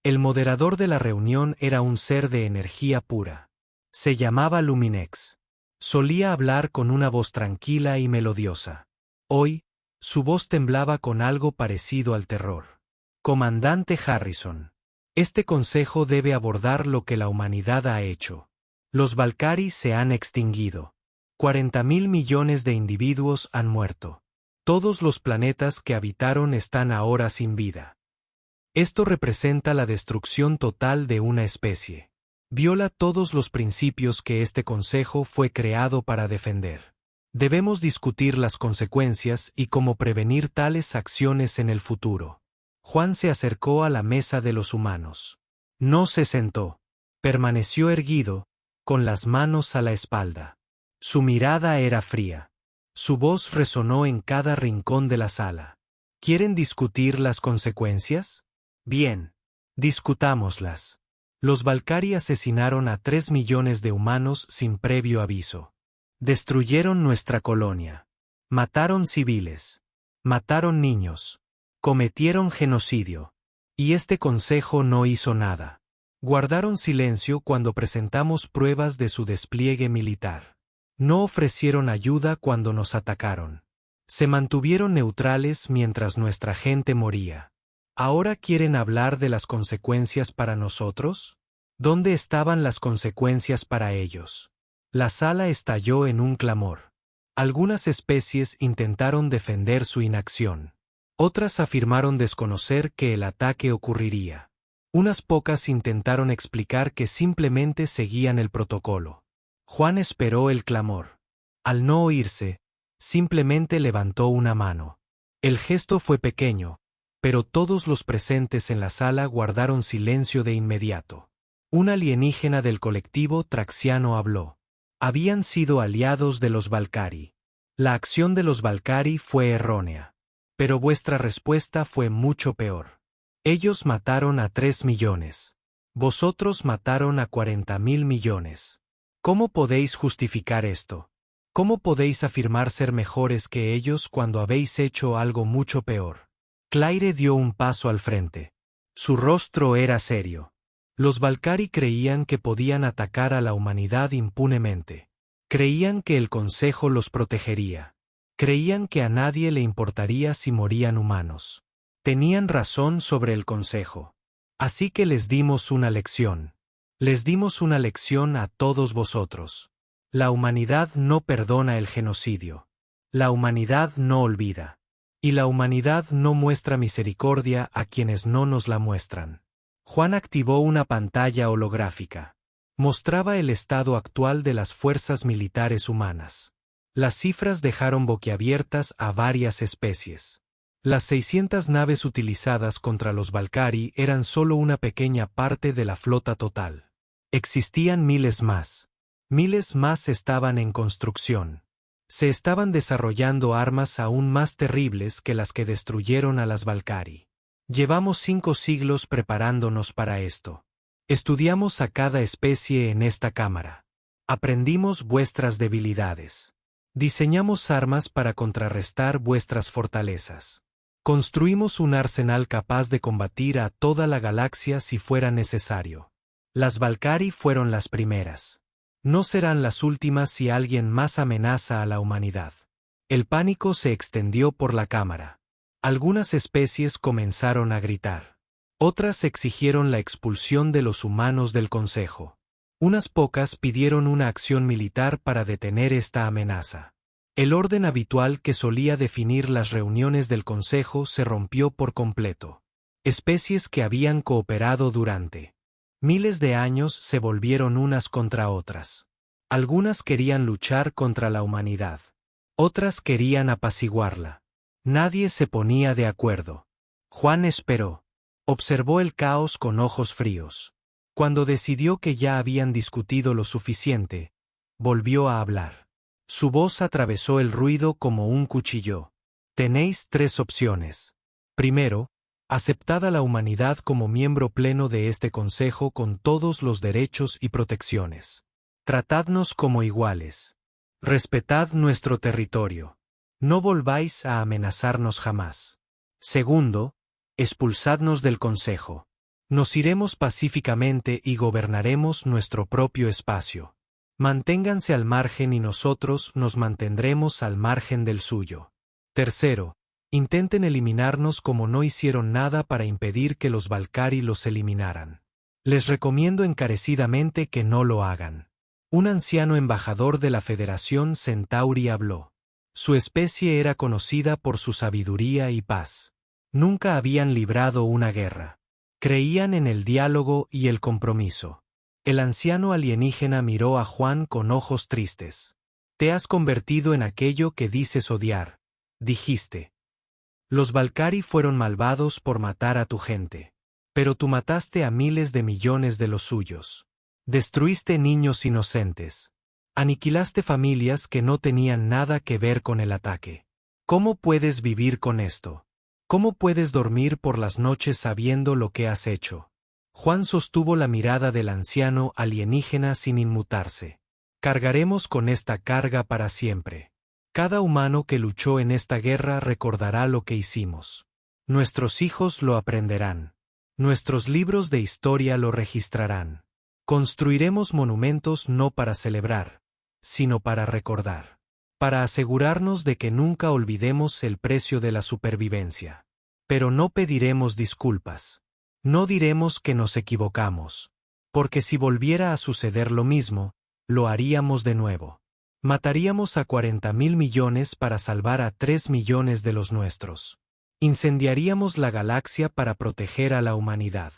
El moderador de la reunión era un ser de energía pura. Se llamaba Luminex. Solía hablar con una voz tranquila y melodiosa. Hoy, su voz temblaba con algo parecido al terror. Comandante Harrison. Este consejo debe abordar lo que la humanidad ha hecho. Los Valkyrie se han extinguido. 40.000 millones de individuos han muerto. Todos los planetas que habitaron están ahora sin vida. Esto representa la destrucción total de una especie. Viola todos los principios que este consejo fue creado para defender. Debemos discutir las consecuencias y cómo prevenir tales acciones en el futuro. Juan se acercó a la mesa de los humanos. No se sentó. Permaneció erguido, con las manos a la espalda. Su mirada era fría. Su voz resonó en cada rincón de la sala. ¿Quieren discutir las consecuencias? Bien. Discutámoslas. Los Valkyrie asesinaron a 3 millones de humanos sin previo aviso. Destruyeron nuestra colonia. Mataron civiles. Mataron niños. Cometieron genocidio. Y este consejo no hizo nada. Guardaron silencio cuando presentamos pruebas de su despliegue militar. No ofrecieron ayuda cuando nos atacaron. Se mantuvieron neutrales mientras nuestra gente moría. ¿Ahora quieren hablar de las consecuencias para nosotros? ¿Dónde estaban las consecuencias para ellos? La sala estalló en un clamor. Algunas especies intentaron defender su inacción. Otras afirmaron desconocer que el ataque ocurriría. Unas pocas intentaron explicar que simplemente seguían el protocolo. Juan esperó el clamor. Al no oírse, simplemente levantó una mano. El gesto fue pequeño, pero todos los presentes en la sala guardaron silencio de inmediato. Un alienígena del colectivo Traxiano habló. Habían sido aliados de los Valkyrie. La acción de los Valkyrie fue errónea. Pero vuestra respuesta fue mucho peor. Ellos mataron a 3 millones. Vosotros mataron a 40.000 millones. ¿Cómo podéis justificar esto? ¿Cómo podéis afirmar ser mejores que ellos cuando habéis hecho algo mucho peor? Claire dio un paso al frente. Su rostro era serio. Los Valkyrie creían que podían atacar a la humanidad impunemente. Creían que el Consejo los protegería. Creían que a nadie le importaría si morían humanos. Tenían razón sobre el Consejo. Así que les dimos una lección. Les dimos una lección a todos vosotros. La humanidad no perdona el genocidio. La humanidad no olvida. Y la humanidad no muestra misericordia a quienes no nos la muestran. Juan activó una pantalla holográfica. Mostraba el estado actual de las fuerzas militares humanas. Las cifras dejaron boquiabiertas a varias especies. Las 600 naves utilizadas contra los Valkyrie eran solo una pequeña parte de la flota total. Existían miles más. Miles más estaban en construcción. Se estaban desarrollando armas aún más terribles que las que destruyeron a las Valkyrie. Llevamos 5 siglos preparándonos para esto. Estudiamos a cada especie en esta cámara. Aprendimos vuestras debilidades. Diseñamos armas para contrarrestar vuestras fortalezas. Construimos un arsenal capaz de combatir a toda la galaxia si fuera necesario. Las Valkyrie fueron las primeras. No serán las últimas si alguien más amenaza a la humanidad. El pánico se extendió por la cámara. Algunas especies comenzaron a gritar. Otras exigieron la expulsión de los humanos del Consejo. Unas pocas pidieron una acción militar para detener esta amenaza. El orden habitual que solía definir las reuniones del Consejo se rompió por completo. Especies que habían cooperado durante miles de años se volvieron unas contra otras. Algunas querían luchar contra la humanidad. Otras querían apaciguarla. Nadie se ponía de acuerdo. Juan esperó. Observó el caos con ojos fríos. Cuando decidió que ya habían discutido lo suficiente, volvió a hablar. Su voz atravesó el ruido como un cuchillo. Tenéis 3 opciones. Primero, aceptad a la humanidad como miembro pleno de este Consejo con todos los derechos y protecciones. Tratadnos como iguales. Respetad nuestro territorio. No volváis a amenazarnos jamás. Segundo, expulsadnos del Consejo. Nos iremos pacíficamente y gobernaremos nuestro propio espacio. Manténganse al margen y nosotros nos mantendremos al margen del suyo. Tercero, intenten eliminarnos como no hicieron nada para impedir que los Valkyrie los eliminaran. Les recomiendo encarecidamente que no lo hagan. Un anciano embajador de la Federación Centauri habló. Su especie era conocida por su sabiduría y paz. Nunca habían librado una guerra. Creían en el diálogo y el compromiso. El anciano alienígena miró a Juan con ojos tristes. Te has convertido en aquello que dices odiar, dijiste. Los Valkyrie fueron malvados por matar a tu gente. Pero tú mataste a miles de millones de los suyos. Destruiste niños inocentes. Aniquilaste familias que no tenían nada que ver con el ataque. ¿Cómo puedes vivir con esto? ¿Cómo puedes dormir por las noches sabiendo lo que has hecho? Juan sostuvo la mirada del anciano alienígena sin inmutarse. Cargaremos con esta carga para siempre. Cada humano que luchó en esta guerra recordará lo que hicimos. Nuestros hijos lo aprenderán. Nuestros libros de historia lo registrarán. Construiremos monumentos no para celebrar, sino para recordar. Para asegurarnos de que nunca olvidemos el precio de la supervivencia. Pero no pediremos disculpas. No diremos que nos equivocamos, porque si volviera a suceder lo mismo, lo haríamos de nuevo. Mataríamos a 40.000 millones para salvar a 3 millones de los nuestros. Incendiaríamos la galaxia para proteger a la humanidad.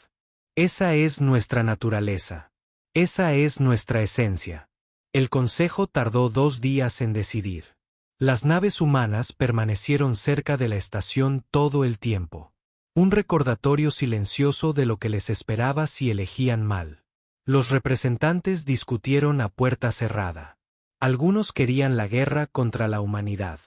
Esa es nuestra naturaleza. Esa es nuestra esencia. El Consejo tardó 2 días en decidir. Las naves humanas permanecieron cerca de la estación todo el tiempo. Un recordatorio silencioso de lo que les esperaba si elegían mal. Los representantes discutieron a puerta cerrada. Algunos querían la guerra contra la humanidad.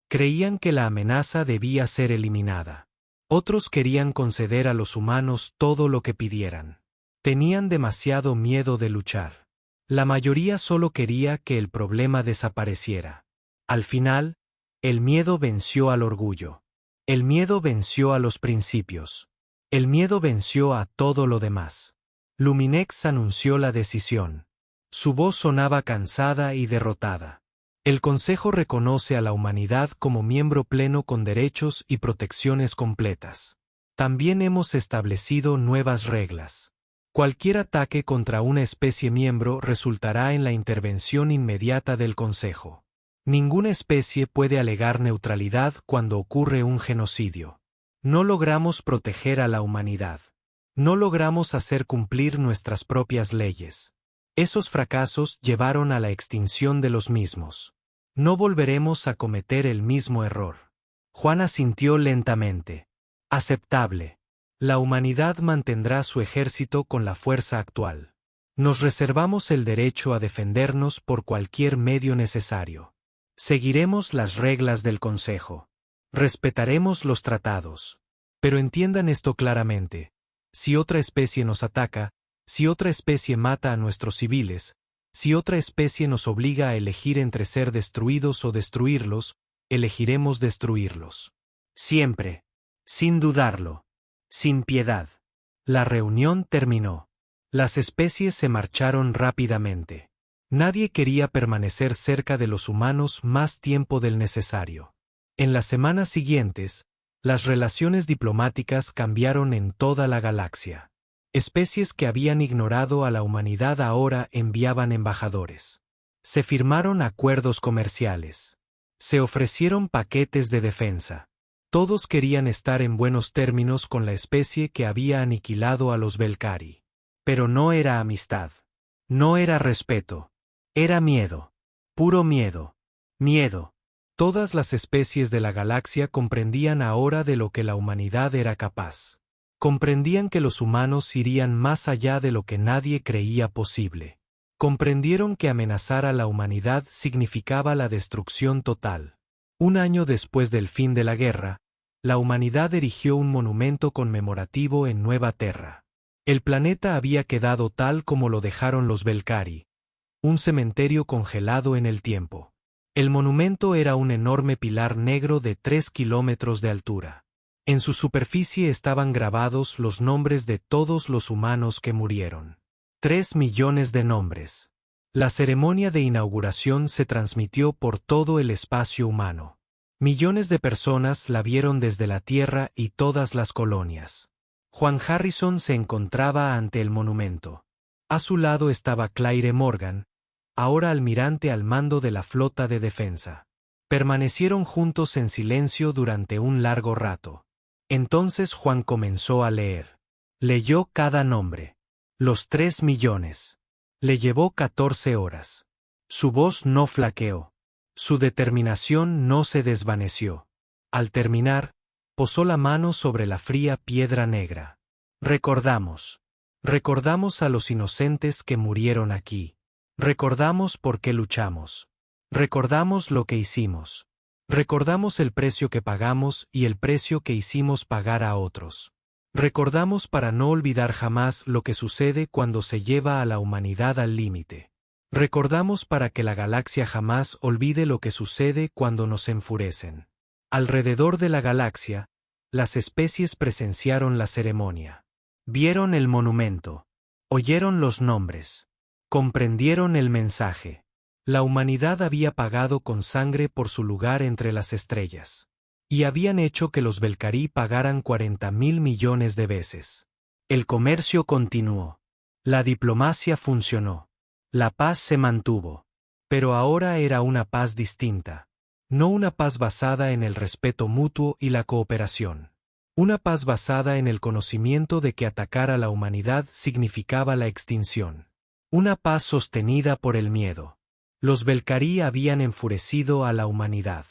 Creían que la amenaza debía ser eliminada. Otros querían conceder a los humanos todo lo que pidieran. Tenían demasiado miedo de luchar. La mayoría solo quería que el problema desapareciera. Al final, el miedo venció al orgullo. El miedo venció a los principios. El miedo venció a todo lo demás. Luminex anunció la decisión. Su voz sonaba cansada y derrotada. El Consejo reconoce a la humanidad como miembro pleno con derechos y protecciones completas. También hemos establecido nuevas reglas. Cualquier ataque contra una especie miembro resultará en la intervención inmediata del Consejo. Ninguna especie puede alegar neutralidad cuando ocurre un genocidio. No logramos proteger a la humanidad. No logramos hacer cumplir nuestras propias leyes. Esos fracasos llevaron a la extinción de los mismos. No volveremos a cometer el mismo error. Juan asintió lentamente. Aceptable. La humanidad mantendrá su ejército con la fuerza actual. Nos reservamos el derecho a defendernos por cualquier medio necesario. Seguiremos las reglas del Consejo. Respetaremos los tratados. Pero entiendan esto claramente. Si otra especie nos ataca, si otra especie mata a nuestros civiles, si otra especie nos obliga a elegir entre ser destruidos o destruirlos, elegiremos destruirlos. Siempre. Sin dudarlo. Sin piedad. La reunión terminó. Las especies se marcharon rápidamente. Nadie quería permanecer cerca de los humanos más tiempo del necesario. En las semanas siguientes, Las relaciones diplomáticas cambiaron en toda la galaxia. Especies que habían ignorado a la humanidad ahora enviaban embajadores. Se firmaron acuerdos comerciales. Se ofrecieron paquetes de defensa. Todos querían estar en buenos términos con la especie que había aniquilado a los Belcari. Pero no era amistad. No era respeto. Era miedo. Puro miedo. Miedo. Todas las especies de la galaxia comprendían ahora de lo que la humanidad era capaz. Comprendían que los humanos irían más allá de lo que nadie creía posible. Comprendieron que amenazar a la humanidad significaba la destrucción total. Un año después del fin de la guerra, la humanidad erigió un monumento conmemorativo en Nueva Terra. El planeta había quedado tal como lo dejaron los Belcari, un cementerio congelado en el tiempo. El monumento era un enorme pilar negro de 3 kilómetros de altura. En su superficie estaban grabados los nombres de todos los humanos que murieron. 3 millones de nombres. La ceremonia de inauguración se transmitió por todo el espacio humano. Millones de personas la vieron desde la Tierra y todas las colonias. Juan Harrison se encontraba ante el monumento. A su lado estaba Claire Morgan, ahora almirante al mando de la flota de defensa. Permanecieron juntos en silencio durante un largo rato. Entonces Juan comenzó a leer. Leyó cada nombre. Los 3 millones. Le llevó 14 horas. Su voz no flaqueó. Su determinación no se desvaneció. Al terminar, posó la mano sobre la fría piedra negra. Recordamos. Recordamos a los inocentes que murieron aquí. Recordamos por qué luchamos. Recordamos lo que hicimos. Recordamos el precio que pagamos y el precio que hicimos pagar a otros. Recordamos para no olvidar jamás lo que sucede cuando se lleva a la humanidad al límite. Recordamos para que la galaxia jamás olvide lo que sucede cuando nos enfurecen. Alrededor de la galaxia, las especies presenciaron la ceremonia. Vieron el monumento. Oyeron los nombres. Comprendieron el mensaje. La humanidad había pagado con sangre por su lugar entre las estrellas. Y habían hecho que los Belcari pagaran 40.000 millones de veces. El comercio continuó. La diplomacia funcionó. La paz se mantuvo. Pero ahora era una paz distinta. No una paz basada en el respeto mutuo y la cooperación. Una paz basada en el conocimiento de que atacar a la humanidad significaba la extinción. Una paz sostenida por el miedo. Los Belcari habían enfurecido a la humanidad.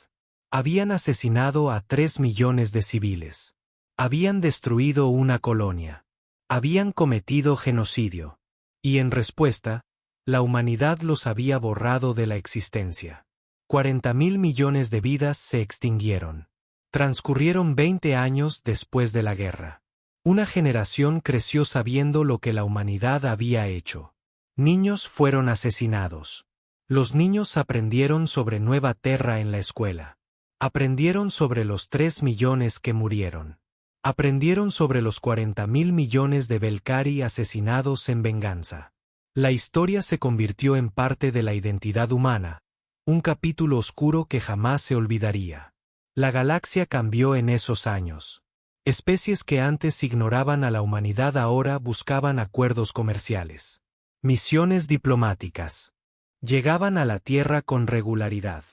Habían asesinado a 3 millones de civiles. Habían destruido una colonia. Habían cometido genocidio. Y en respuesta, la humanidad los había borrado de la existencia. 40.000 millones de vidas se extinguieron. Transcurrieron 20 años después de la guerra. Una generación creció sabiendo lo que la humanidad había hecho. Niños fueron asesinados. Los niños aprendieron sobre Nueva Terra en la escuela. Aprendieron sobre los 3 millones que murieron. Aprendieron sobre los 40.000 millones de Belcari asesinados en venganza. La historia se convirtió en parte de la identidad humana, un capítulo oscuro que jamás se olvidaría. La galaxia cambió en esos años. Especies que antes ignoraban a la humanidad ahora buscaban acuerdos comerciales. Misiones diplomáticas. Llegaban a la Tierra con regularidad.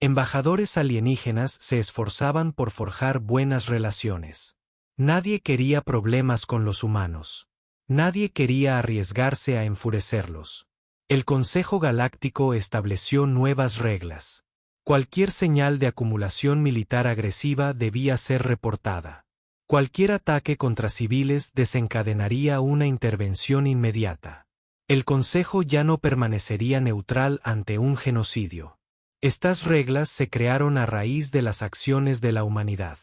Embajadores alienígenas se esforzaban por forjar buenas relaciones. Nadie quería problemas con los humanos. Nadie quería arriesgarse a enfurecerlos. El Consejo Galáctico estableció nuevas reglas. Cualquier señal de acumulación militar agresiva debía ser reportada. Cualquier ataque contra civiles desencadenaría una intervención inmediata. El Consejo ya no permanecería neutral ante un genocidio. Estas reglas se crearon a raíz de las acciones de la humanidad.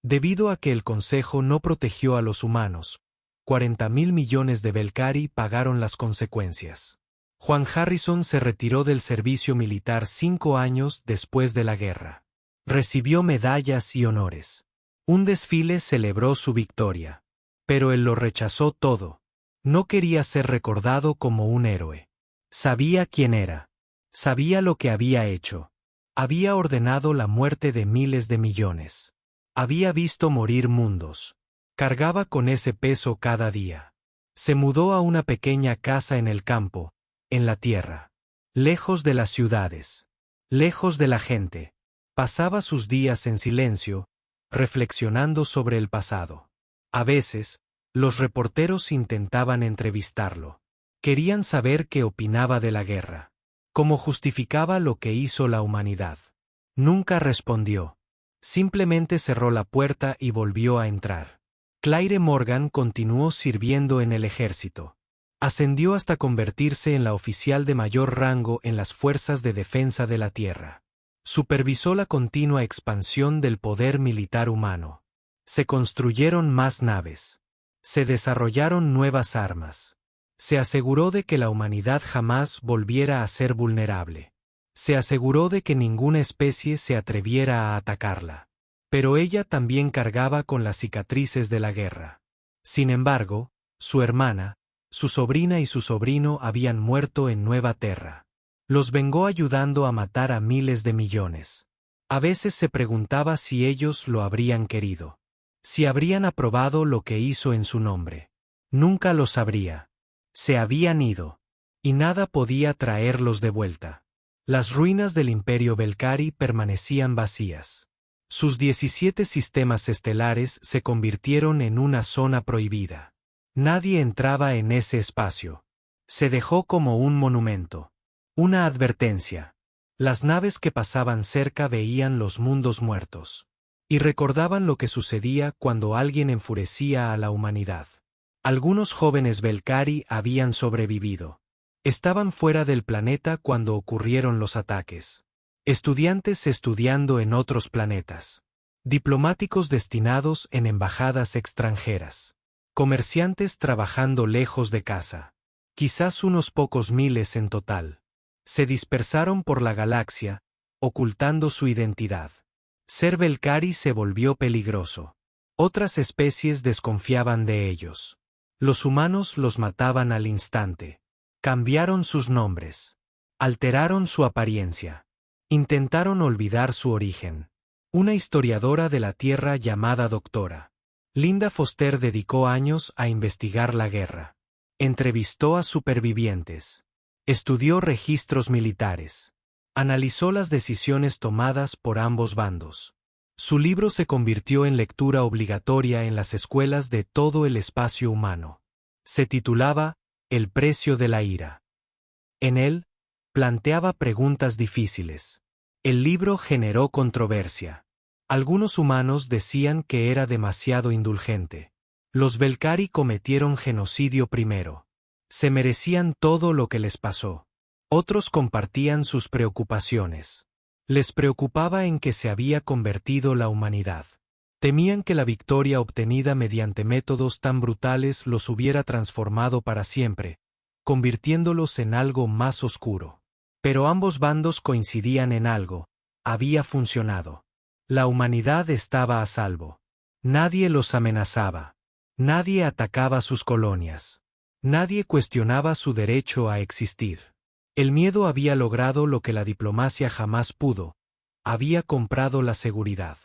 Debido a que el Consejo no protegió a los humanos, 40.000 millones de Belcari pagaron las consecuencias. Juan Harrison se retiró del servicio militar 5 años después de la guerra. Recibió medallas y honores. Un desfile celebró su victoria. Pero él lo rechazó todo. No quería ser recordado como un héroe. Sabía quién era. Sabía lo que había hecho. Había ordenado la muerte de miles de millones. Había visto morir mundos. Cargaba con ese peso cada día. Se mudó a una pequeña casa en el campo, en la tierra. Lejos de las ciudades. Lejos de la gente. Pasaba sus días en silencio, reflexionando sobre el pasado. A veces, los reporteros intentaban entrevistarlo. Querían saber qué opinaba de la guerra. Cómo justificaba lo que hizo la humanidad. Nunca respondió. Simplemente cerró la puerta y volvió a entrar. Claire Morgan continuó sirviendo en el ejército. Ascendió hasta convertirse en la oficial de mayor rango en las Fuerzas de Defensa de la Tierra. Supervisó la continua expansión del poder militar humano. Se construyeron más naves. Se desarrollaron nuevas armas. Se aseguró de que la humanidad jamás volviera a ser vulnerable. Se aseguró de que ninguna especie se atreviera a atacarla. Pero ella también cargaba con las cicatrices de la guerra. Sin embargo, su hermana, su sobrina y su sobrino habían muerto en Nueva Terra. Los vengó ayudando a matar a miles de millones. A veces se preguntaba si ellos lo habrían querido. Si habrían aprobado lo que hizo en su nombre. Nunca lo sabría. Se habían ido. Y nada podía traerlos de vuelta. Las ruinas del Imperio Belcari permanecían vacías. Sus 17 sistemas estelares se convirtieron en una zona prohibida. Nadie entraba en ese espacio. Se dejó como un monumento. Una advertencia. Las naves que pasaban cerca veían los mundos muertos. Y recordaban lo que sucedía cuando alguien enfurecía a la humanidad. Algunos jóvenes Belcari habían sobrevivido. Estaban fuera del planeta cuando ocurrieron los ataques. Estudiantes estudiando en otros planetas. Diplomáticos destinados en embajadas extranjeras. Comerciantes trabajando lejos de casa. Quizás unos pocos miles en total. Se dispersaron por la galaxia, ocultando su identidad. Ser Belcari se volvió peligroso. Otras especies desconfiaban de ellos. Los humanos los mataban al instante. Cambiaron sus nombres. Alteraron su apariencia. Intentaron olvidar su origen. Una historiadora de la Tierra llamada Dra. Linda Foster dedicó años a investigar la guerra. Entrevistó a supervivientes. Estudió registros militares. Analizó las decisiones tomadas por ambos bandos. Su libro se convirtió en lectura obligatoria en las escuelas de todo el espacio humano. Se titulaba El precio de la ira. En él, planteaba preguntas difíciles. El libro generó controversia. Algunos humanos decían que era demasiado indulgente. Los Belcari cometieron genocidio primero. Se merecían todo lo que les pasó. Otros compartían sus preocupaciones. Les preocupaba en que se había convertido la humanidad. Temían que la victoria obtenida mediante métodos tan brutales los hubiera transformado para siempre, convirtiéndolos en algo más oscuro. Pero ambos bandos coincidían en algo: había funcionado. La humanidad estaba a salvo. Nadie los amenazaba. Nadie atacaba sus colonias. Nadie cuestionaba su derecho a existir. El miedo había logrado lo que la diplomacia jamás pudo: había comprado la seguridad.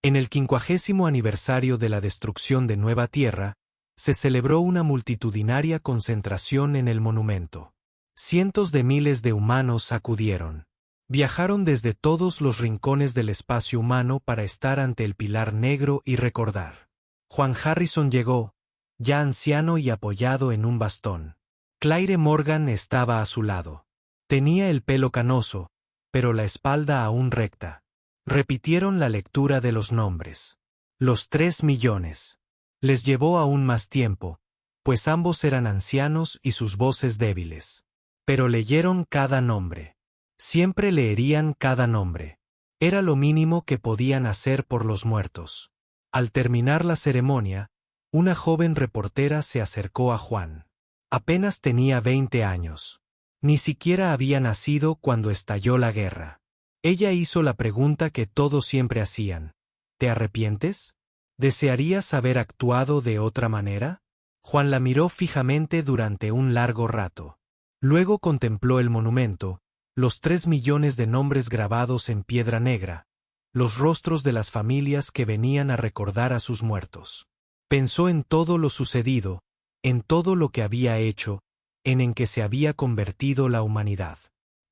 En el 50º aniversario de la destrucción de Nueva Tierra, se celebró una multitudinaria concentración en el monumento. Cientos de miles de humanos acudieron. Viajaron desde todos los rincones del espacio humano para estar ante el pilar negro y recordar. Juan Harrison llegó, ya anciano y apoyado en un bastón. Claire Morgan estaba a su lado. Tenía el pelo canoso, pero la espalda aún recta. Repitieron la lectura de los nombres. Los 3 millones. Les llevó aún más tiempo, pues ambos eran ancianos y sus voces débiles. Pero leyeron cada nombre. Siempre leerían cada nombre. Era lo mínimo que podían hacer por los muertos. Al terminar la ceremonia, una joven reportera se acercó a Juan. Apenas tenía 20 años. Ni siquiera había nacido cuando estalló la guerra. Ella hizo la pregunta que todos siempre hacían: ¿te arrepientes? ¿Desearías haber actuado de otra manera? Juan la miró fijamente durante un largo rato. Luego contempló el monumento, los 3 millones de nombres grabados en piedra negra, los rostros de las familias que venían a recordar a sus muertos. Pensó en todo lo sucedido, en todo lo que había hecho, en que se había convertido la humanidad.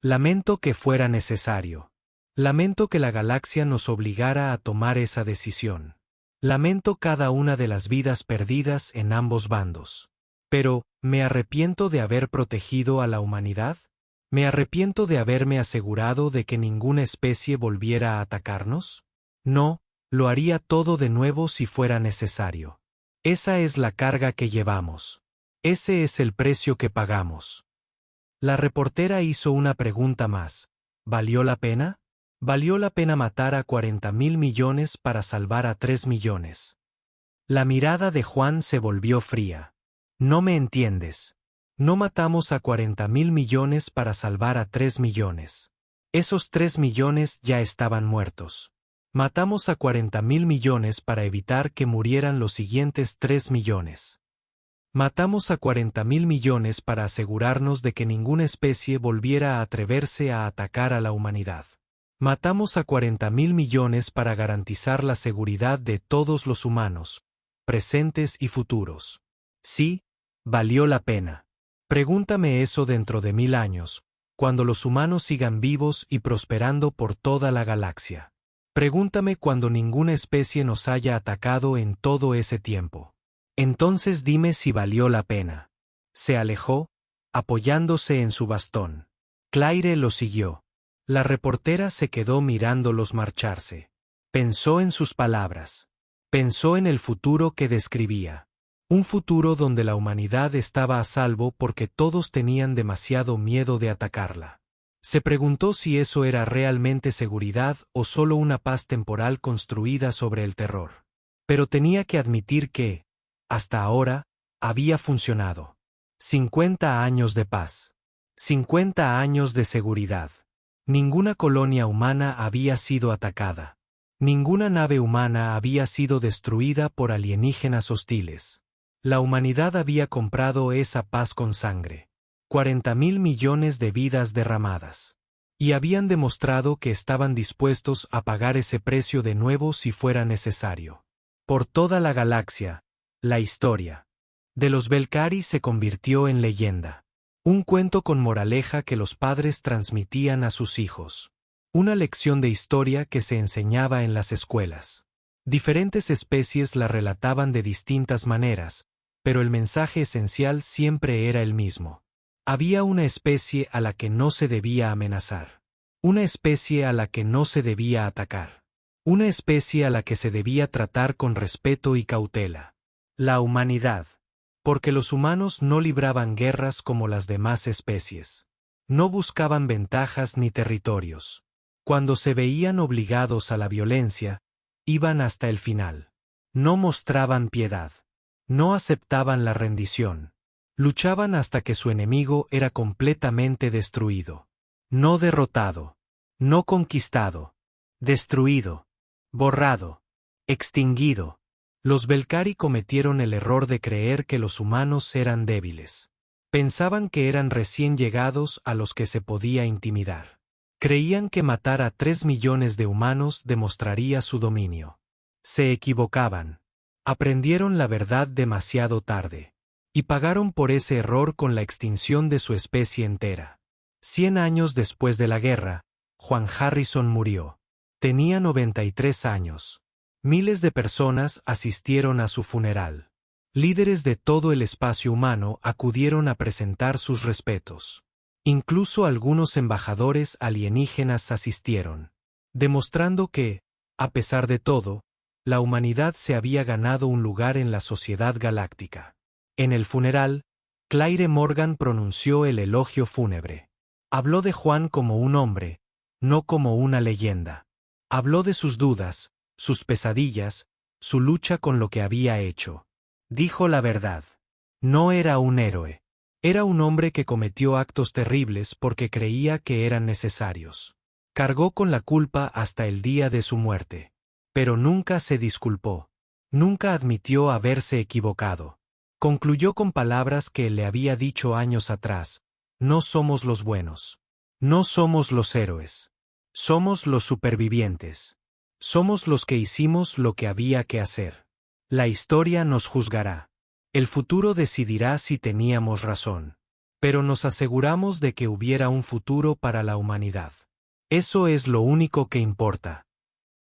Lamento que fuera necesario. Lamento que la galaxia nos obligara a tomar esa decisión. Lamento cada una de las vidas perdidas en ambos bandos. Pero, ¿me arrepiento de haber protegido a la humanidad? ¿Me arrepiento de haberme asegurado de que ninguna especie volviera a atacarnos? No, lo haría todo de nuevo si fuera necesario. Esa es la carga que llevamos. Ese es el precio que pagamos. La reportera hizo una pregunta más. ¿Valió la pena? ¿Valió la pena matar a 40.000 millones para salvar a 3 millones? La mirada de Juan se volvió fría. No me entiendes. No matamos a 40.000 millones para salvar a 3 millones. Esos 3 millones ya estaban muertos. Matamos a 40.000 millones para evitar que murieran los siguientes 3 millones. Matamos a 40.000 millones para asegurarnos de que ninguna especie volviera a atreverse a atacar a la humanidad. Matamos a 40.000 millones para garantizar la seguridad de todos los humanos, presentes y futuros. Sí, valió la pena. Pregúntame eso dentro de 1000 años, cuando los humanos sigan vivos y prosperando por toda la galaxia. Pregúntame cuando ninguna especie nos haya atacado en todo ese tiempo. Entonces dime si valió la pena. Se alejó, apoyándose en su bastón. Claire lo siguió. La reportera se quedó mirándolos marcharse. Pensó en sus palabras. Pensó en el futuro que describía. Un futuro donde la humanidad estaba a salvo porque todos tenían demasiado miedo de atacarla. Se preguntó si eso era realmente seguridad o solo una paz temporal construida sobre el terror. Pero tenía que admitir que, hasta ahora, había funcionado. 50 años de paz. 50 años de seguridad. Ninguna colonia humana había sido atacada. Ninguna nave humana había sido destruida por alienígenas hostiles. La humanidad había comprado esa paz con sangre. 40.000 millones de vidas derramadas. Y habían demostrado que estaban dispuestos a pagar ese precio de nuevo si fuera necesario. Por toda la galaxia, la historia de los Belcari se convirtió en leyenda. Un cuento con moraleja que los padres transmitían a sus hijos. Una lección de historia que se enseñaba en las escuelas. Diferentes especies la relataban de distintas maneras, pero el mensaje esencial siempre era el mismo. Había una especie a la que no se debía amenazar. Una especie a la que no se debía atacar. Una especie a la que se debía tratar con respeto y cautela. La humanidad. Porque los humanos no libraban guerras como las demás especies. No buscaban ventajas ni territorios. Cuando se veían obligados a la violencia, iban hasta el final. No mostraban piedad. No aceptaban la rendición. Luchaban hasta que su enemigo era completamente destruido. No derrotado. No conquistado. Destruido. Borrado. Extinguido. Los Belcari cometieron el error de creer que los humanos eran débiles. Pensaban que eran recién llegados a los que se podía intimidar. Creían que matar a 3 millones de humanos demostraría su dominio. Se equivocaban. Aprendieron la verdad demasiado tarde. Y pagaron por ese error con la extinción de su especie entera. 100 años después de la guerra, Juan Harrison murió. Tenía 93 años. Miles de personas asistieron a su funeral. Líderes de todo el espacio humano acudieron a presentar sus respetos. Incluso algunos embajadores alienígenas asistieron, demostrando que, a pesar de todo, la humanidad se había ganado un lugar en la sociedad galáctica. En el funeral, Claire Morgan pronunció el elogio fúnebre. Habló de Juan como un hombre, no como una leyenda. Habló de sus dudas, sus pesadillas, su lucha con lo que había hecho. Dijo la verdad. No era un héroe. Era un hombre que cometió actos terribles porque creía que eran necesarios. Cargó con la culpa hasta el día de su muerte. Pero nunca se disculpó. Nunca admitió haberse equivocado. Concluyó con palabras que le había dicho años atrás. No somos los buenos. No somos los héroes. Somos los supervivientes. Somos los que hicimos lo que había que hacer. La historia nos juzgará. El futuro decidirá si teníamos razón. Pero nos aseguramos de que hubiera un futuro para la humanidad. Eso es lo único que importa.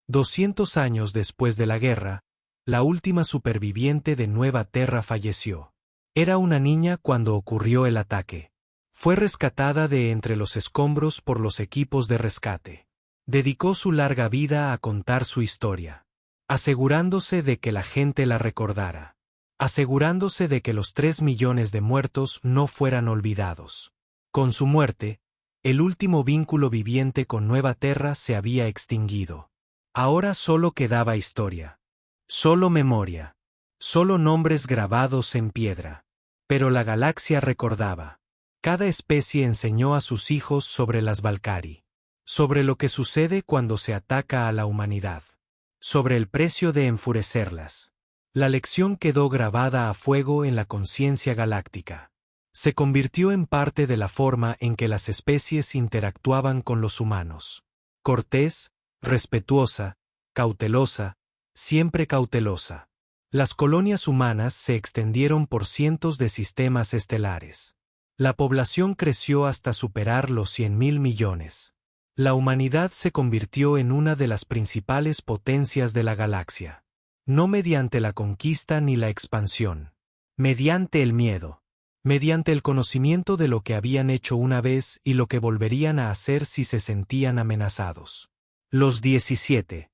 200 años después de la guerra, la última superviviente de Nueva Terra falleció. Era una niña cuando ocurrió el ataque. Fue rescatada de entre los escombros por los equipos de rescate. Dedicó su larga vida a contar su historia, asegurándose de que la gente la recordara, asegurándose de que los 3 millones de muertos no fueran olvidados. Con su muerte, el último vínculo viviente con Nueva Terra se había extinguido. Ahora solo quedaba historia. Solo memoria. Solo nombres grabados en piedra. Pero la galaxia recordaba. Cada especie enseñó a sus hijos sobre las Valkyrie. Sobre lo que sucede cuando se ataca a la humanidad. Sobre el precio de enfurecerlas. La lección quedó grabada a fuego en la conciencia galáctica. Se convirtió en parte de la forma en que las especies interactuaban con los humanos. Cortés, respetuosa, cautelosa, siempre cautelosa. Las colonias humanas se extendieron por cientos de sistemas estelares. La población creció hasta superar los 100.000 millones. La humanidad se convirtió en una de las principales potencias de la galaxia. No mediante la conquista ni la expansión. Mediante el miedo. Mediante el conocimiento de lo que habían hecho una vez y lo que volverían a hacer si se sentían amenazados. Los 17.